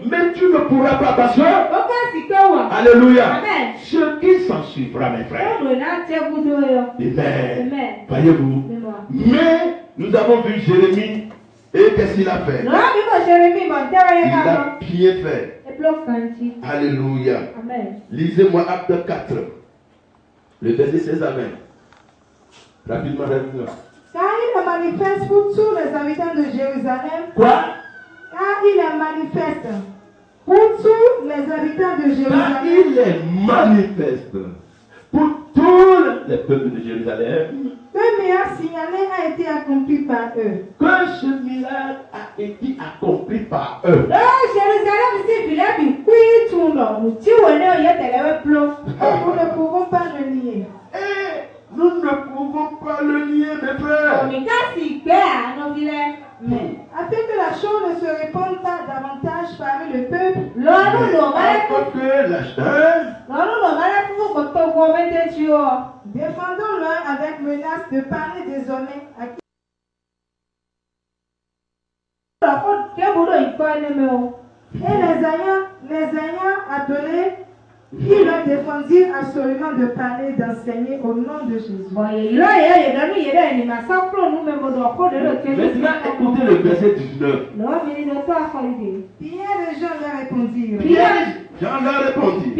Mais tu ne pourras pas parce que, alléluia, ce qui s'en suivra, mes frères. Amen. Voyez-vous. Mais nous avons vu Jérémie et qu'est-ce qu'il a fait? Il a bien fait. Alléluia. Lisez-moi Acte 4, le verset 16 à 20. Rapidement, rapidement. Car il manifeste pour tous les habitants de Jérusalem. Quoi? Car il est manifeste pour tous les habitants de Jérusalem. Car il est manifeste pour tous les peuples de Jérusalem. Que miracle signalé a été accompli par eux. Que ce miracle a été accompli par eux. Nous ne pouvons pas le nier. Nous ne pouvons pas le nier, mes frères. Afin que la chose ne se répande pas davantage parmi le peuple, défendons-le avec menace de parler désormais à qui. Et les ayant appelés, ils leur défendirent absolument de parler, d'enseigner au nom de Jésus. Maintenant, écoutez le verset 19. Pierre et Jean leur répondirent. Jean leur répondit.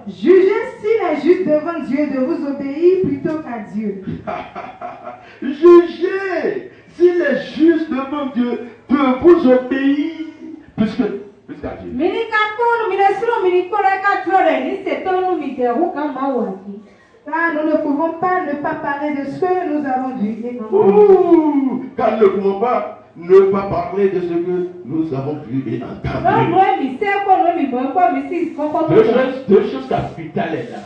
Jugez s'il est juste devant Dieu de vous obéir plutôt qu'à Dieu. Jugez s'il est juste devant Dieu de vous obéir plus qu'à Dieu. Car nous ne pouvons pas ne pas parler de ce que nous avons vu. Car nous ne pouvons pas ne pas parler de ce que nous avons vu et entendu. Deux choses capitales est là.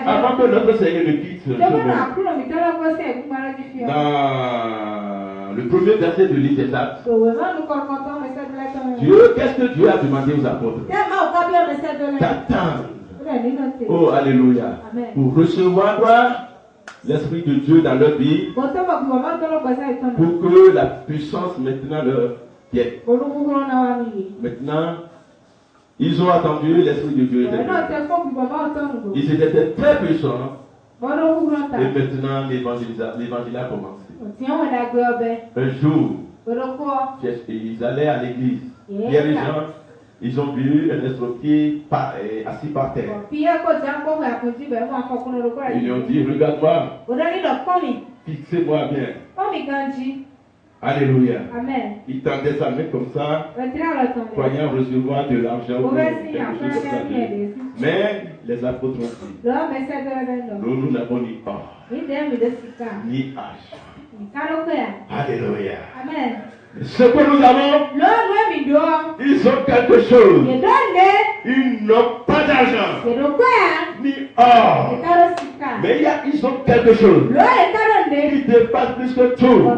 Avant que notre Seigneur ne quitte ce monde. Dans le premier verset de l'État, Dieu, qu'est-ce que Dieu a demandé aux apôtres? D'attendre. Oh, alléluia. Pour recevoir quoi? L'Esprit de Dieu dans leur vie. Pour que la puissance maintenant leur vienne. Maintenant, ils ont attendu l'Esprit de Dieu. Ils étaient très puissants. Et maintenant, l'évangile a commencé. Un jour, ils allaient à l'église. Pierre et Jean, ils ont vu un estropié assis par terre. Ils lui ont dit, regarde-moi, fixez-moi bien. Alléluia. Amen. Il tendait sa main comme ça, croyant recevoir de l'argent. Mais les apôtres ont dit, nous n'avons ni or, ni argent. Alléluia. Amen. Ce que nous avons, ils ont quelque chose. Ils n'ont pas d'argent, ni or. Mais ils ont quelque chose qui dépasse plus que tout.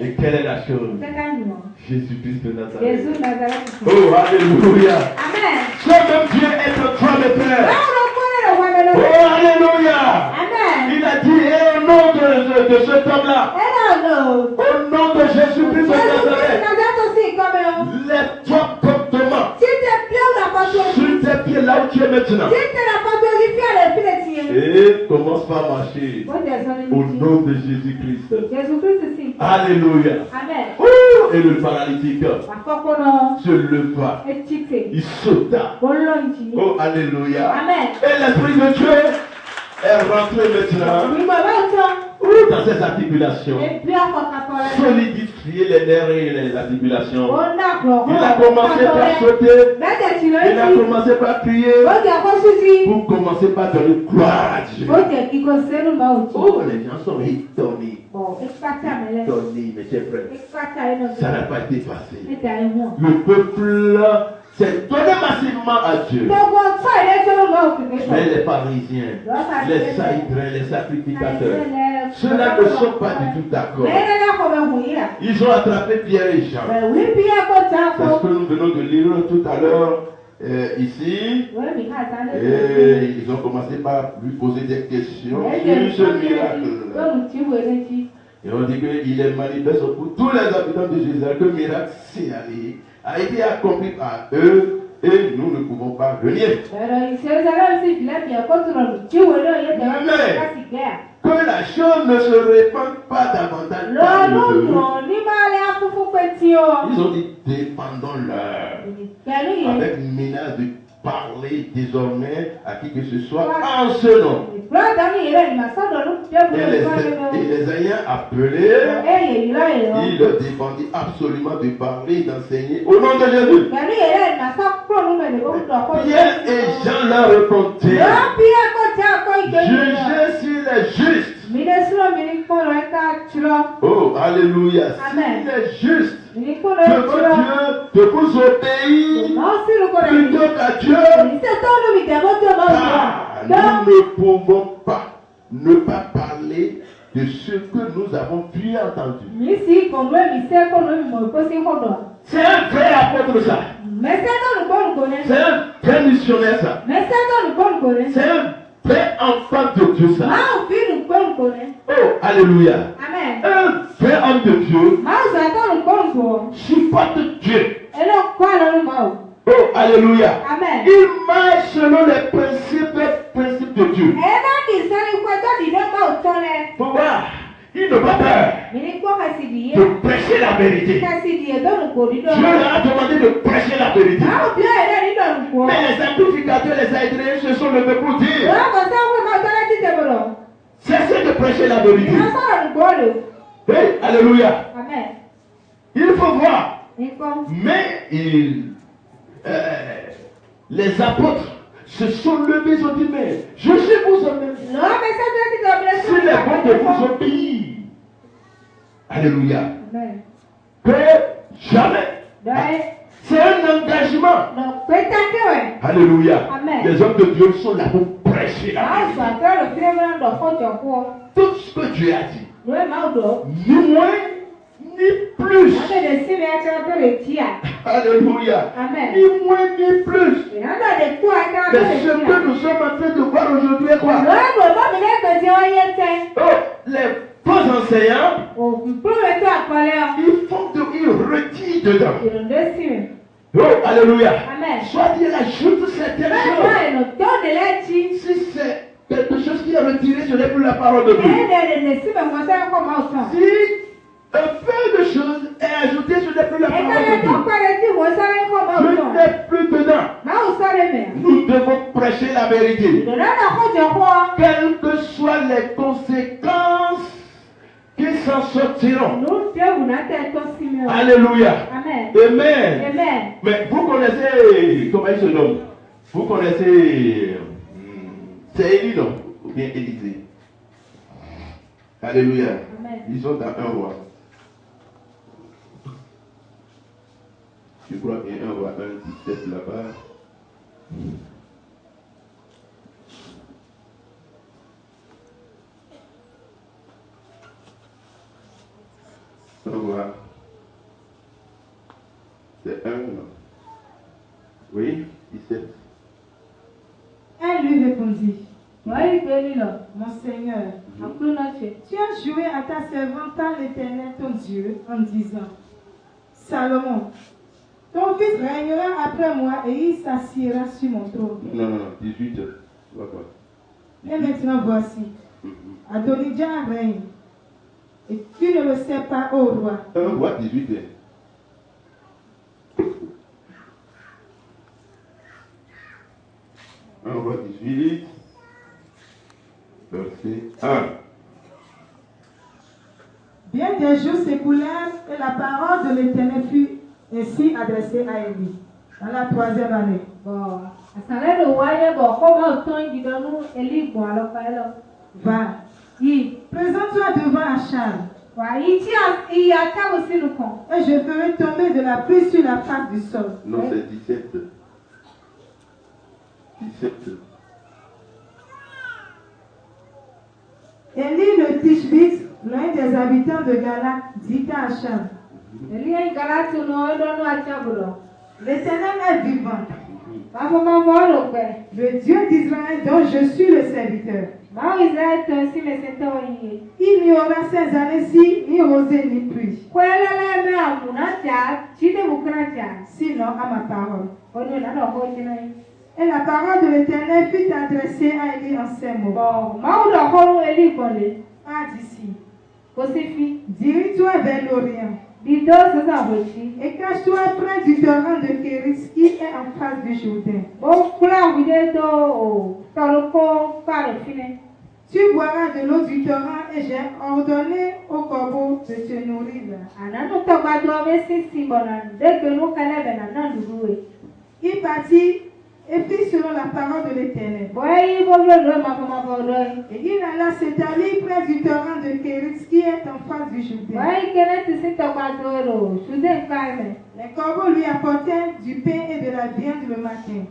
Et quelle est la chose? Jésus-Christ de Nazareth. Oh, alléluia. Amen. Ce même Dieu est notre toi, mes frères. Oh, alléluia. Amen. Il a dit, et au nom de cet homme-là, au nom de Jésus-Christ de Nazareth, lève-toi comme Thomas. Sur tes pieds là où tu es maintenant. Et commence par marcher au nom de Jésus-Christ. Alléluia. Amen. Et le paralytique se leva. Il sauta. Oh, alléluia. Amen. Et l'Esprit de Dieu est rentré maintenant dans ses articulations, solidifier les nerfs et les articulations. Il a commencé par sauter, il a commencé par crier, pour commencer par donner gloire à Dieu. Oh, les gens sont étonnés. Étonnés, mes chers frères. Ça n'a pas été facile. Le peuple s'est donné massivement à Dieu. Mais les pharisiens, les saïdrins, les sacrificateurs, ceux-là ne sont pas du tout d'accord. Ils ont attrapé Pierre et Jean. C'est ce que nous venons de lire tout à l'heure ici. Et ils ont commencé par lui poser des questions sur ce miracle. Et on dit qu'il est manifeste pour tous les habitants de Jérusalem que le miracle a été accompli par eux. Et nous ne pouvons pas venir. Mais que la chose ne se répande pas davantage. Ils ont dit défendons-leur avec menace de parler désormais à qui que ce soit en ce nom. Et les ayant appelés, il leur défendit absolument de parler, d'enseigner au nom de Jésus. Pierre et Jean leur répondirent, jugez s'il est juste. Oh, alléluia. S'il est juste que votre Dieu de vous obéir plutôt qu'à Dieu, nous ne pouvons pas ne pas parler de ce que nous avons vu et entendu. C'est un vrai apôtre ça. C'est un vrai missionnaire ça. C'est un vrai enfant de Dieu ça. Oh, alléluia. Amen. Un vrai homme de Dieu supporte Dieu. Oh, alléluia. Amen. Il marche selon les principes de Dieu. Faut voir, il n'a pas peur de prêcher la vérité. Dieu leur a demandé de prêcher la vérité. Mais les sacrificateurs, les aïdrins se sont levés pour dire, cessez de prêcher la vérité. Hey, alléluia. Amen. Il faut voir. Mais les apôtres se sont levés, ils ont dit, mais je sais vous obéir. S'il est bon de vous obéir. Alléluia. Amen. Que jamais. C'est un engagement. Alléluia. Amen. Les hommes de Dieu sont là pour prêcher la vérité. Tout ce que Dieu a dit. Ni moins, ni plus. Alléluia. Amen. Ni moins, ni plus. Mais ce que nous sommes en train de voir aujourd'hui est quoi? Oh, les faux enseignants, ils retirent dedans. Oh, alléluia. Amen. Soit il ajoute certaines choses. Si c'est quelque chose qui est retiré, ce n'est plus la parole de Dieu. Si un peu de choses est ajouté, ce n'est plus la parole de Dieu. Ce n'est plus dedans. Nous devons prêcher la vérité. Quelles que soient les conséquences qui s'en sortiront. Alléluia. Amen. Amen. Amen. Mais vous connaissez, comment il se nomme? Vous connaissez, c'est Élie, non? Ou bien Élisée. Alléluia. Amen. Ils sont dans un roi. Je crois qu'il y a un roi 1,17 là-bas. Un roi. C'est un. Oui, 17. Elle lui répondit, mon Seigneur, tu as joué à ta servante à l'Éternel ton Dieu en disant, Salomon, ton fils régnera après moi et il s'assiera sur mon trône. Non, 18. Tu vois quoi? Et maintenant voici, Adonijah règne. Et tu ne le sais pas, ô roi. Un roi 18. Un roi 18. verset 1. Bien des jours s'écoulèrent et la parole de l'Éternel fut ainsi adressée à Élie dans la 3e année. Va. Présente-toi devant Achab. Et je ferai tomber de la pluie sur la face du sol. Non, c'est 17. 17. Élie le Tishbite, l'un des habitants de Galaad, dit à Achab, l'Éternel est vivant, le Dieu d'Israël dont je suis le serviteur. Il n'y aura ces années-ci ni rosée ni pluie, sinon à ma parole. Et la parole de l'Éternel fut adressée à Élie en ces mots. Ah, d'ici, dirige-toi vers l'Orient et cache-toi près du torrent de Kéris qui est en face du Jourdain. Tu boiras de l'eau du torrent et j'ai ordonné au corbeau de te nourrir. Il partit et fit selon la parole de l'Éternel. Et il alla s'établir près du torrent de Kéris qui est en face du Jourdain. Les corbeaux lui apportaient du pain et de la viande le matin,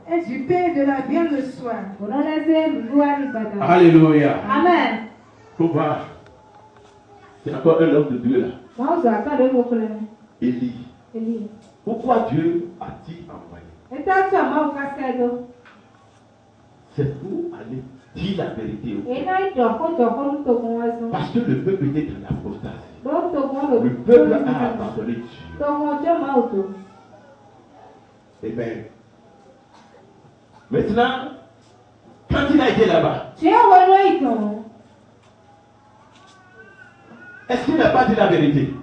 et du pain et de la viande le soir. Alléluia. Amen. Pourquoi? C'est encore un homme de Dieu là. Élie. Pourquoi Dieu a-t-il envoyé? C'est pour aller dire la vérité au peuple. Parce que le peuple était dans l'apostasie. Le peuple a abandonné Dieu. Amen. Maintenant, quand il a été là-bas, est-ce qu'il n'a pas dit la vérité?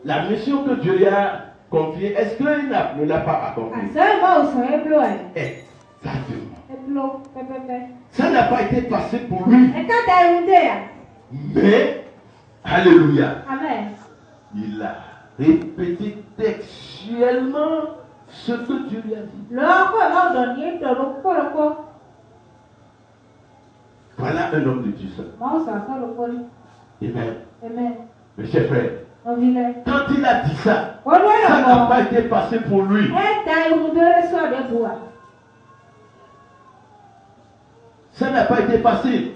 La mission que Dieu lui a confiée, est-ce qu'il ne l'a pas accomplie? Exactement. Ça n'a pas été passé pour lui. Mais, alléluia, Amen. il a répété textuellement ce que Dieu lui a dit. Voilà un homme de Dieu seul. Amen. Amen. Mes chers frères, quand il a dit ça, ça n'a pas été passé pour lui. Ça n'a pas été passé.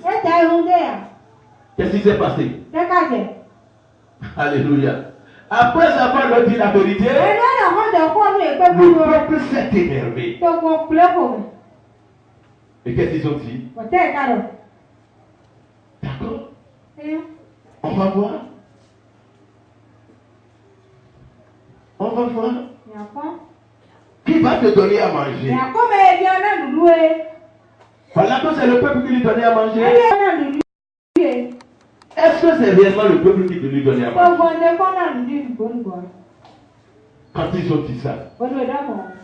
Qu'est-ce qui s'est passé? Alléluia. Après avoir leur dit la vérité, le peuple s'est énervé. Et qu'est-ce qu'ils ont dit? D'accord. On va voir. On va voir. Qui va te donner à manger? Voilà que c'est le peuple qui lui donnait à manger. Est-ce que c'est réellement le peuple qui lui donnait à manger? Quand ils ont dit ça,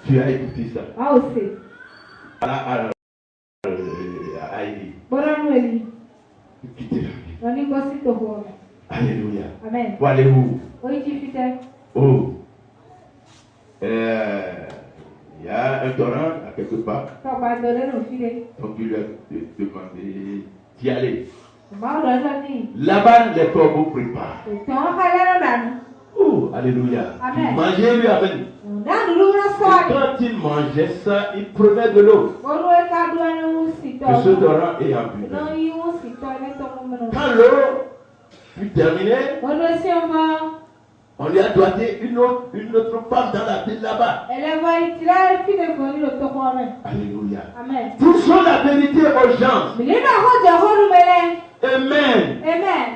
tu as écouté ça. À Élie. Quitter la vie. Alléluia. Amen. Pour aller où? Oh. Il y a un torrent à quelque part. Donc il lui a demandé d'y aller. Là-bas, les corbeaux préparent. Oh, alléluia. Il mangeait, lui amène. Et quand il mangeait ça, il prenait de l'eau. De ce torrent et en buvait. Quand l'eau fut terminée, on lui a donné une autre femme dans la ville là-bas. Alléluia. Amen. Poussons la vérité aux gens. Amen. Amen.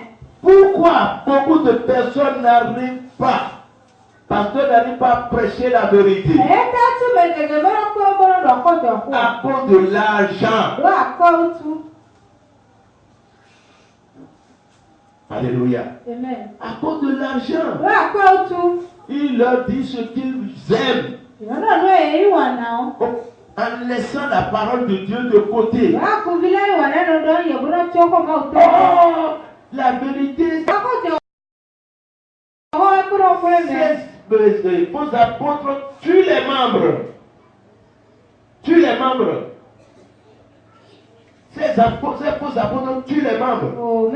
Pourquoi beaucoup de personnes n'arrivent pas? Parce qu'elles n'arrivent pas à prêcher la vérité. À cause de l'argent. Alléluia. Amen. À cause de l'argent. Il leur dit ce qu'ils aiment. en laissant la parole de Dieu de côté. Oh, la vérité, ces faux apôtres tuent les membres. Tuent les membres. Ces faux apôtres tuent les membres.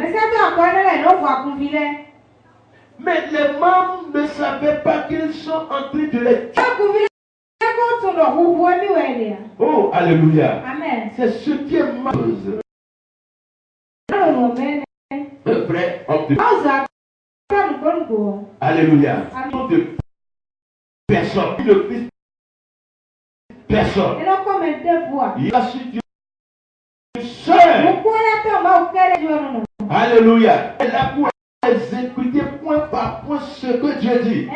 Mais les membres ne savaient pas qu'ils sont en train de les tuer. Oh, alléluia. Amen. C'est ce qui est malheureux. Un vrai homme de... Alléluia. De personne. De personne. Il a su Dieu seul. Alléluia. Elle a pour exécuter point par point ce que Dieu dit.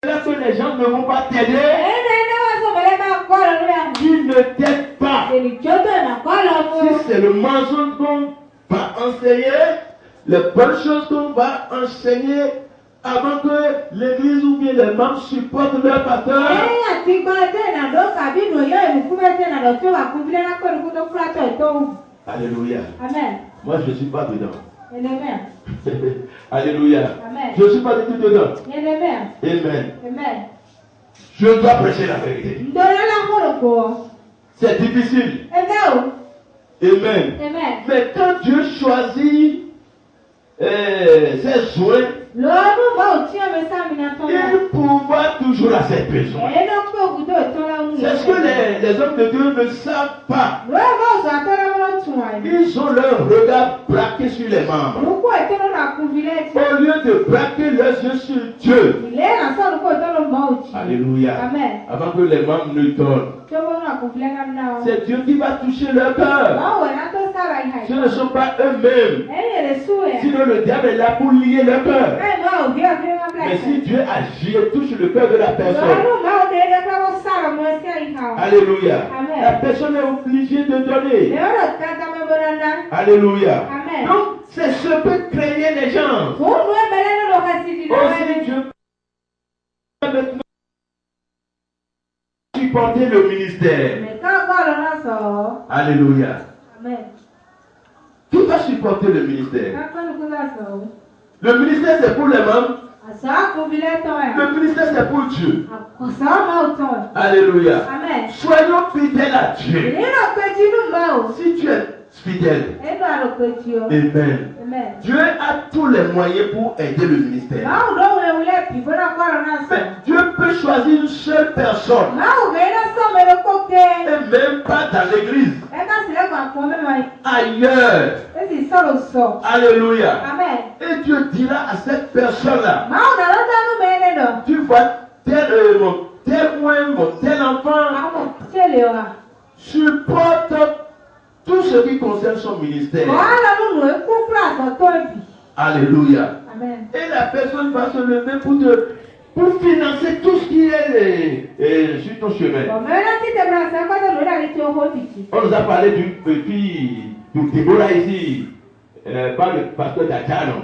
Là que les gens ne vont pas t'aider, ils ne t'aident pas. Si c'est le mensonge qu'on va enseigner, les bonnes choses qu'on va enseigner avant que l'église ou bien les membres supportent leur pasteur. Alléluia. Amen. Moi je ne suis pas dedans. Amen. Alléluia. Amen. Je ne suis pas du tout dedans. Amen. Amen. Je dois prêcher la vérité. C'est difficile. Amen. Amen. Mais quand Dieu choisit ses soins, il pourvoit toujours à ses besoins. C'est ce que les hommes de Dieu ne savent pas. Ils ont leur regard braqué sur les membres. Au lieu de braquer leurs yeux sur Dieu. Alléluia. Amen. Avant que les membres ne tombent. C'est Dieu qui va toucher leur cœur. Ce ne sont pas eux-mêmes. Sinon le diable est là pour lier leur cœur. Mais si Dieu agit et touche le cœur de la personne, alléluia, Amen. la personne est obligée de donner. Alléluia. Amen. Donc c'est ce que craignaient les gens. Aussi Dieu peut maintenant supporter le ministère. Alléluia. Amen. Qui va supporter le ministère? Le ministère c'est pour les membres. Le ministère c'est pour Dieu. Alléluia. Amen. Soyons fidèles à Dieu. Si tu es fidèle, amen. Dieu a tous les moyens pour aider le ministère. Mais Dieu peut choisir une seule personne. Et même pas dans l'église. Ailleurs. Alléluia. Amen. Et Dieu dira à cette personne-là, tu vois mon tel enfant supporte tout ce qui concerne son ministère. Alléluia. Amen. Et la personne va se lever pour financer tout ce qui est sur ton chemin. On nous a parlé d'une petite Déborah ici, par le pasteur Dachano.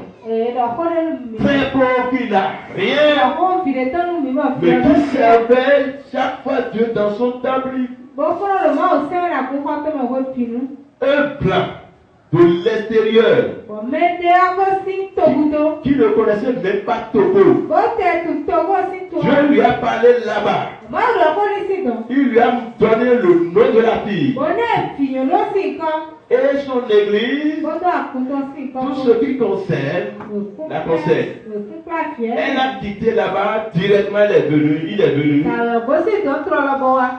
Très pauvre qui n'a rien, mais qui servait chaque fois Dieu dans son temple. Un plan de l'extérieur qui ne connaissait même pas Togo. Dieu lui a parlé là-bas. Il lui a donné le nom de la fille et son église, tout ce qui concerne la concerne. Elle a quitté là-bas directement, il est venu.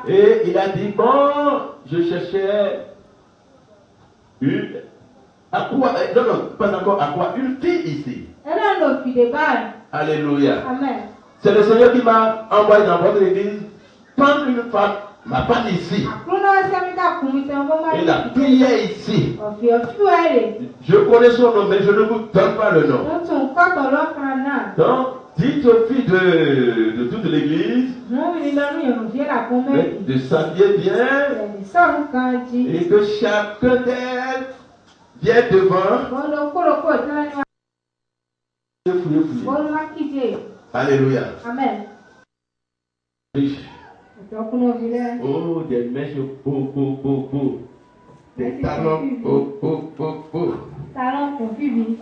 Et il a dit, bon, je cherchais une... À quoi? Non, pas encore à quoi? Une fille ici. Alléluia. Amen. C'est le Seigneur qui m'a envoyé dans votre église prendre une femme, ma femme ici. Et la prière ici. Je connais son nom, mais je ne vous donne pas le nom. Donc, dites aux filles de toute l'église de s'habiller bien et que chacun d'elles vienne devant. Alléluia. Amen. riches. Oh, des mèches beaux. Des talons beaux. Talons pour Bibi.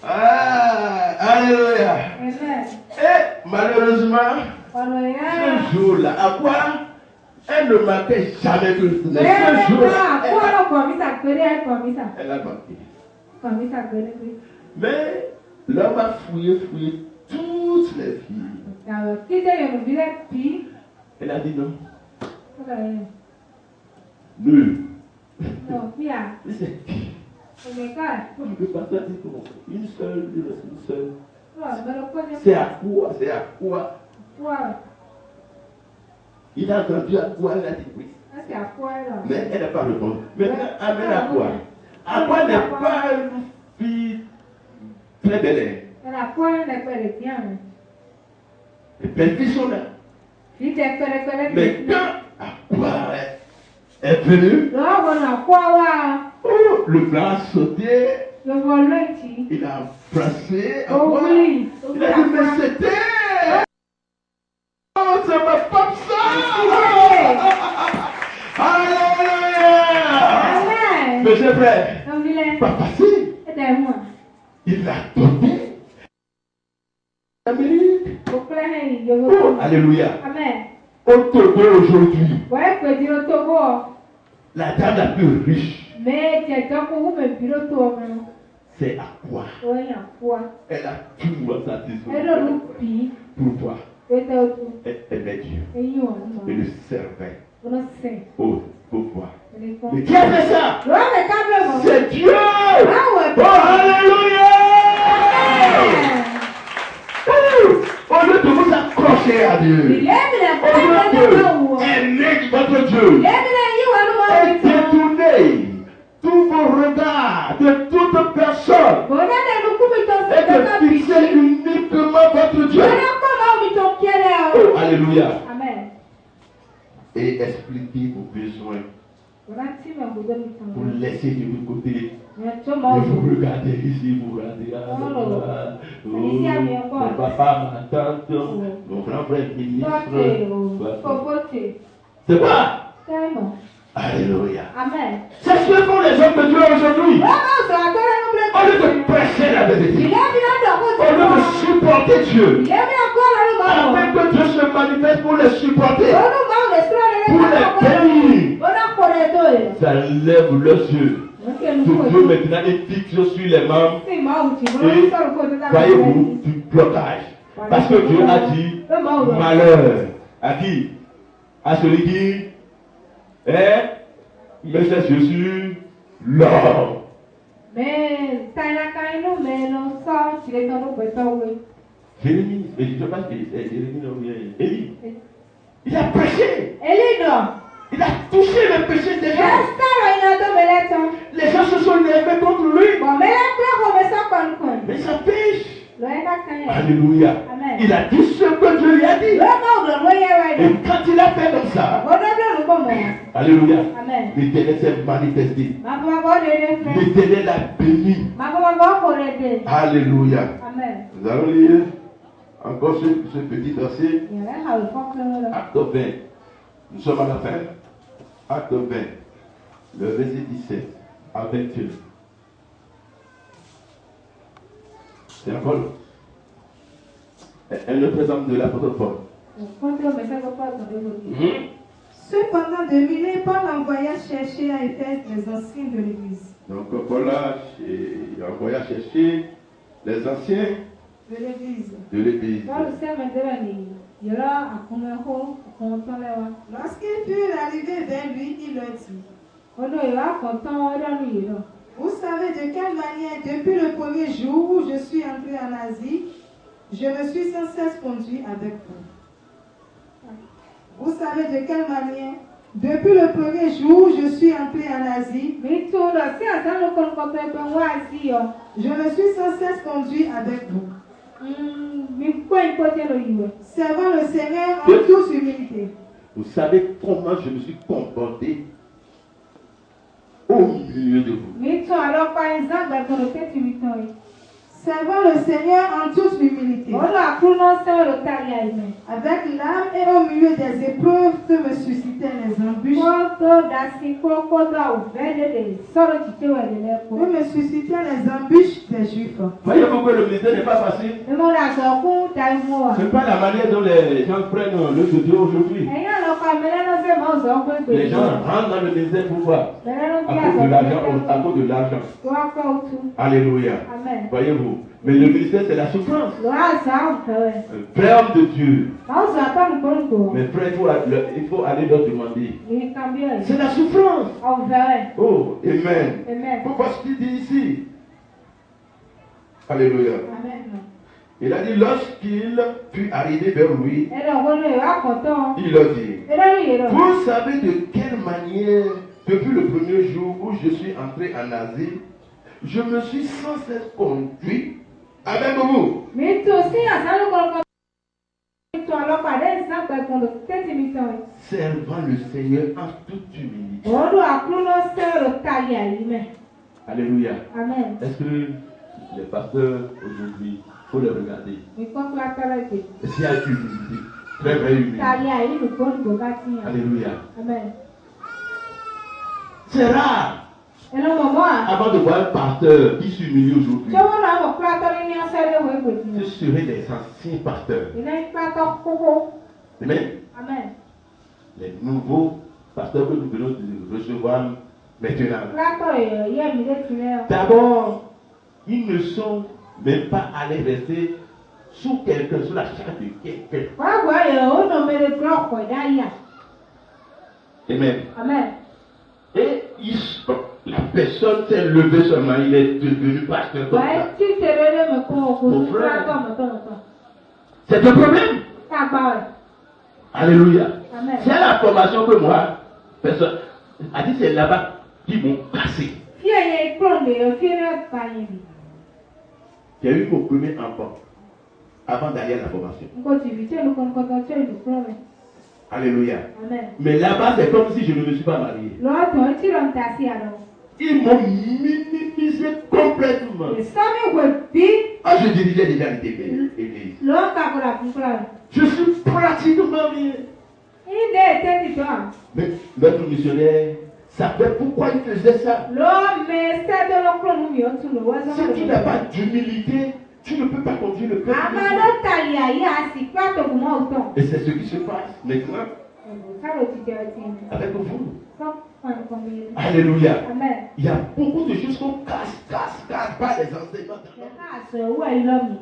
Ah, alléluia. Et malheureusement, ce jour-là, à quoi elle ne manquait jamais de ce jour-là. Elle a manqué. Mais l'homme a fouillé toutes les filles. Elle a dit non. Nul. Mais c'est qui? Je ne peux pas dire une seule, une seule. C'est à quoi? Il a entendu à quoi elle a dit oui. Mais elle n'a pas répondu. Maintenant, amène à quoi? À quoi n'est pas une fille très belle? Les belles filles sont là. Mais quand à quoi est venu? Oh, le blanc a sauté. Il a embrassé. Il a dit, mais c'était. Oh, c'est ma femme ça. Alléluia. Mais c'est vrai. Pas facile. Il l'a donné. Oh, alléluia. Au Togo aujourd'hui, la dame la plus riche, c'est à quoi? Elle a tout satisfait. Pour toi. Elle est Dieu. Et le servait. Oh, pourquoi? Mais qui a fait ça? C'est Dieu. Oh, alléluia. Au lieu de vous accrocher à Dieu, au lieu de aimer votre Dieu, et détourner tous vos regards de toute personne, et de fixer uniquement votre Dieu. Oh, alléluia. Amen. Et expliquez vos besoins. Vous laissez de l'autre côté. Et vous regardez ici, vous regardez. Mon papa, ma tante, mon grand frère ministre. C'est quoi? Alléluia. Amen. C'est ce que font les hommes de Dieu aujourd'hui. Au lieu de prêcher la vérité, au lieu de supporter Dieu, afin que Dieu se manifeste pour les supporter, pour les bénir, ça lève leurs yeux. Dieu maintenant est fixé sur les membres et voyez-vous du blocage. Parce que Dieu a dit malheur à qui? À celui qui met ses yeux sur l'homme. Jérémie, je ne sais pas si Jérémie non bien. Élie, il a prêché. Il a touché le péché des gens. Les gens se sont levés contre lui. Mais ça pêche. Alléluia. Amen. Il a dit ce que Dieu lui a dit. Et quand il a fait comme ça, alléluia, l'Éternel s'est manifesté. L'Éternel l'a béni. Alléluia. Amen. Nous allons lire encore ce petit verset. Acte 20. Nous sommes à la fin. Acte 20. Le verset 17 à 21. C'est encore. Elle le présente de l'apôtre Paul. Cependant, de Milet, Paul envoya chercher à Éphèse les anciens de l'Église. Donc Paul a envoyé chercher les anciens de l'Église. Lorsqu'ils furent arrivés vers lui, il leur dit: vous savez de quelle manière, depuis le premier jour où je suis entré en Asie, je me suis sans cesse conduit avec vous. Vous savez de quelle manière, depuis le premier jour où je suis entré en Asie, je me suis sans cesse conduit avec vous. Servant le Seigneur en toute humilité. Vous savez comment je me suis comporté au milieu de vous. Servons le Seigneur en toute humilité. Avec l'âme et au milieu des épreuves que me suscitaient les embûches. Que me suscitaient les embûches des Juifs. Voyez-vous que le ministère n'est pas facile. Ce n'est pas la manière dont les gens prennent le de Dieu aujourd'hui. Les gens rentrent dans le ministère pour voir. À cause de l'argent. Alléluia. Amen. Voyez-vous. Mais le ministère, c'est la souffrance. Frère homme de Dieu. Mais frère, il faut aller leur demander. C'est la souffrance. Oh, amen. Pourquoi ce qu'il dit ici? Alléluia. Amen. Il a dit, lorsqu'il fut arrivé vers lui, il a dit, vous savez de quelle manière, depuis le premier jour où je suis entré en Asie, je me suis sans cesse conduit avec vous. Servant le Seigneur en toute humilité. Alléluia. Amen. Est-ce que les pasteurs aujourd'hui, il faut les regarder? Est-ce qu'il y a une humilité? Très vraie humilité. Alléluia. Amen. C'est rare. Avant de voir un pasteur qui s'humilie aujourd'hui, ce seraient des anciens pasteurs. Amen. Amen. Les nouveaux pasteurs que nous venons de recevoir maintenant. D'abord, ils ne sont même pas allés rester sous quelqu'un, sous la charge de quelqu'un. Amen. Amen. Et la personne s'est levée seulement, il est devenu pasteur comme ça. Mon frère, c'est un problème. Alléluia. Amen. C'est la formation que moi, personne a dit, c'est là-bas qu'ils m'ont cassé. J'ai eu mon premier enfant avant d'aller à la formation. Alléluia. Amen. Mais là-bas, c'est comme si je ne me suis pas marié. Ils m'ont minimisé complètement. Ah, je dirigeais déjà l'église. Je suis pratiquement marié. Mais notre missionnaire savait pourquoi il faisait ça. Si tu n'as pas d'humilité, tu ne peux pas conduire le peuple. Et c'est ce qui se passe maintenant avec vous. Alléluia. Amen. Il y a beaucoup de choses qu'on casse pas les enseignements.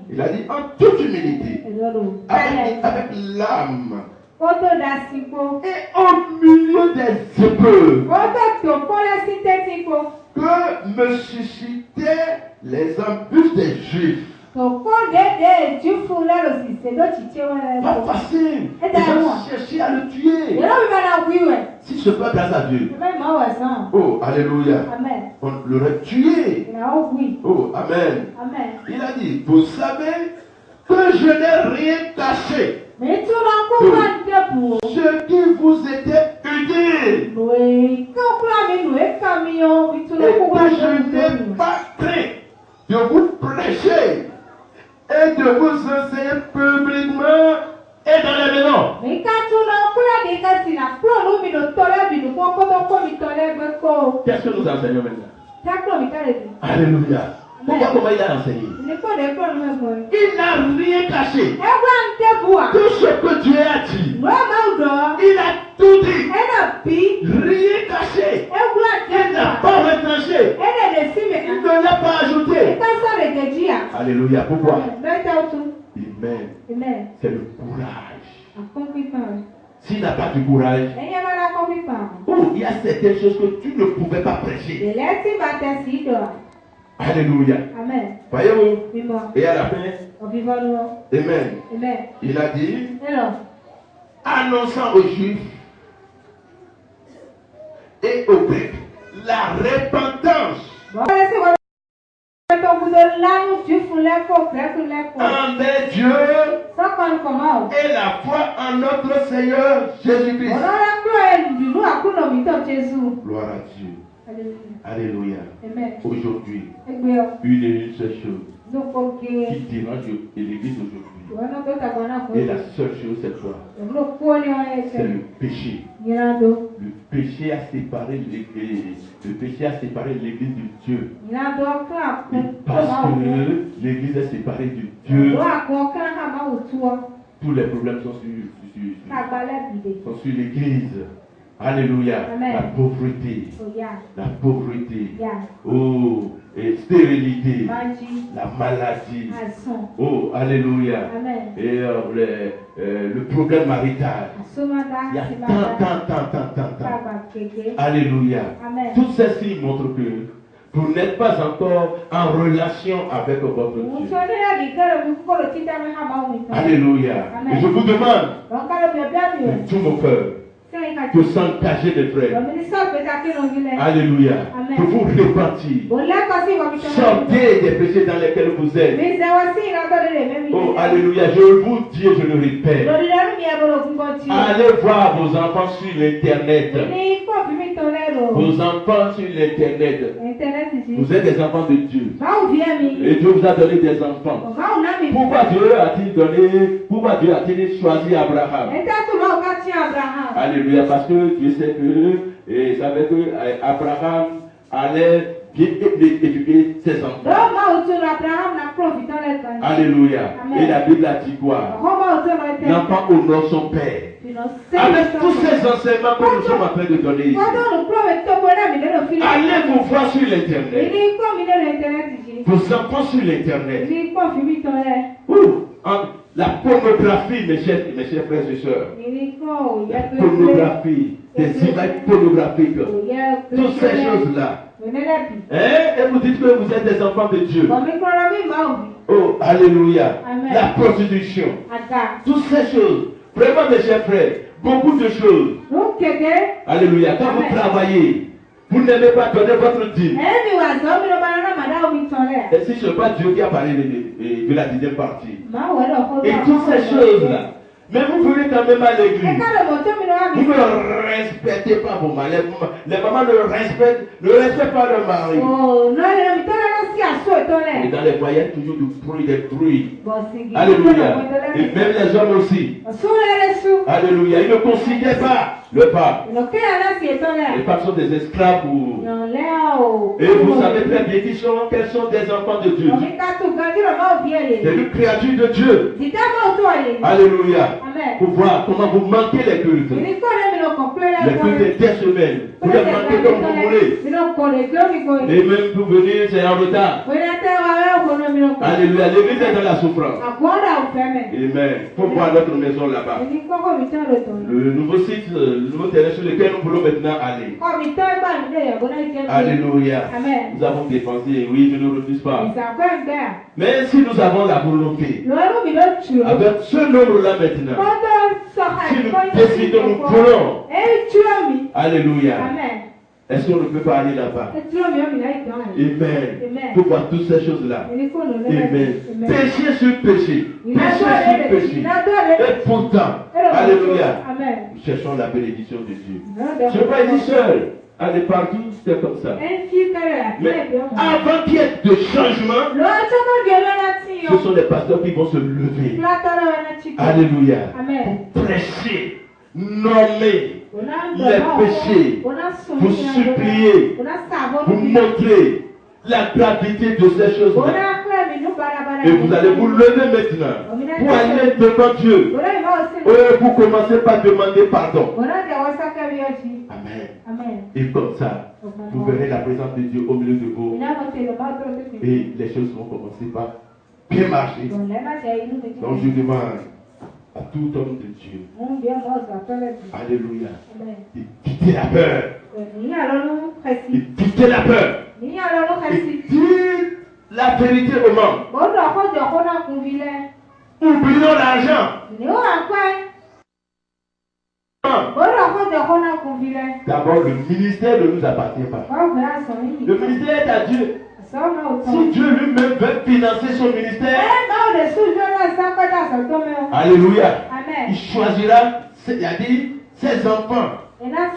Il a dit en toute humilité, avec l'âme. Et au milieu des épreuves que me suscitaient les embûches des Juifs. Pas facile. Ils ont cherché à le tuer. Si ce pas grâce à Dieu. Oh, alléluia. Amen. On l'aurait tué. Oh, amen. Amen. Il a dit, vous savez que je n'ai rien caché. Ce qui vous était utile. Et que je n'ai pas craint de vous prêcher et de vous enseigner publiquement et dans les maisons. Qu'est-ce que nous enseignons maintenant? Alléluia. Pourquoi comment il a enseigné? Il n'a rien caché. Tout ce que Dieu a dit, il a tout dit. Rien caché. Il n'a pas retranché. Il ne l'a pas ajouté. Alléluia. Pourquoi? Amen. C'est le courage. S'il n'a pas du courage, il y a certaines choses que tu ne pouvais pas prêcher. Alléluia. Amen. Voyez-vous? Et à la fin, Amen. Il a dit, annonçant aux Juifs et aux Grecs la repentance envers Dieu et la foi en notre Seigneur Jésus-Christ. Gloire à Dieu. Alléluia. Amen. Aujourd'hui, une seule chose. qui dérange l'église aujourd'hui. Et la seule chose, c'est quoi? C'est le péché. Le péché a séparé l'église. Le péché a séparé l'église de Dieu. Et parce que l'église est séparée de Dieu, tous les problèmes sont sur l'église. Alléluia. Amen. La pauvreté. Oh, yeah. La pauvreté. Yeah. Oh, et stérilité. Magie. La maladie. Ason. Oh, alléluia. Amen. Et le problème marital. Il y a tant. Alléluia. Amen. Tout ceci montre que vous n'êtes pas encore en relation avec votre Dieu. Alléluia. Amen. Et je vous demande de tout mon cœur de s'engager, mes frères. Alléluia. Amen. De vous repentir. Sortez des péchés dans lesquels vous êtes. Oh, alléluia. Je vous dis et je le répète. Allez voir vos enfants sur l'internet. Vos enfants sur l'internet. Vous êtes des enfants de Dieu. Et Dieu vous a donné des enfants. Pourquoi Dieu a-t-il choisi Abraham? Alléluia, parce que Dieu sait que, et savait que Abraham allait bien éduquer ses enfants. Alléluia. Amen. Et la Bible a dit quoi? L'enfant honore son père. Avec tous ces enseignements que nous sommes en train de donner ici, allez vous voir sur l'internet. Vos enfants sur l'internet. La pornographie, mes chers frères et sœurs. La pornographie, des images pornographiques. Toutes ces choses-là. Et vous dites que vous êtes des enfants de Dieu. Oh, alléluia. Amen. La prostitution. Toutes ces choses. Vraiment, mes chers frères, beaucoup de choses. Alléluia. Quand vous travaillez, vous n'aimez pas donner votre dîme. Et si ce n'est pas Dieu qui a parlé de la deuxième partie. Et toutes ces choses-là. Mais vous venez quand même à l'église. Vous ne respectez pas vos maris. Les mamans ne respectent pas leur mari. Et dans les foyers, toujours des bruits. Alléluia. Et même les hommes aussi. Alléluia. Ils ne considèrent pas le pape. Les femmes sont des esclaves. Et vous savez très bien quels sont des enfants de Dieu. C'est une créature de Dieu. Alléluia. Pour voir comment vous manquez les cultes. Les cultes des semaines. Vous les manquez comme vous voulez. Et même pour venir, c'est en retard. Alléluia. L'église est dans la souffrance. Amen. Il faut voir notre maison là-bas. Le nouveau site, le nouveau terrain sur lequel nous voulons maintenant aller. Alléluia. Nous avons dépensé, oui, je ne refuse pas. Mais si nous avons la volonté, avec ce nombre-là maintenant, si nous décidons, nous voulons. Alléluia. Est-ce qu'on ne peut pas aller là-bas? Amen. Pour voir toutes ces choses-là. Amen. Péché sur péché. Péché sur péché. Et pourtant, alléluia, nous cherchons la bénédiction de Dieu. Je ne suis pas ici seul. Allez partout, c'est comme ça. Mais avant qu'il y ait de changement, ce sont les pasteurs qui vont se lever. Alléluia. Pour prêcher, nommer les péchés, vous supplier, vous montrer la gravité de ces choses-là. Et vous allez vous lever maintenant pour aller devant Dieu. Pour commencer par demander pardon. Amen. Et comme ça, vous verrez la présence de Dieu au milieu de vous. Et les choses vont commencer par bien marcher. Donc je demande à tout homme de Dieu, alléluia, de quitter la peur. De quitter la peur. Et dire la vérité au monde. Oublions l'argent. D'abord, le ministère ne nous appartient pas. Le ministère est à Dieu. Si Dieu lui-même veut financer son ministère, alléluia, il choisira, il a dit, ses enfants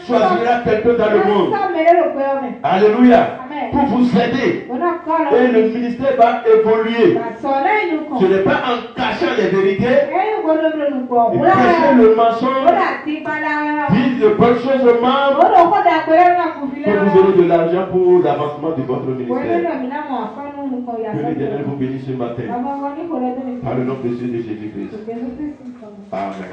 choisira quelqu'un dans le monde. Alléluia. Pour vous aider. Et le ministère va évoluer. Ce n'est pas en cachant les vérités, et cacher le mensonge, dire de bonnes choses aux membres, que vous aurez de l'argent pour l'avancement de votre ministère. Que l'Éternel vous bénisse ce matin. Par le nom précieux de Jésus-Christ. Amen.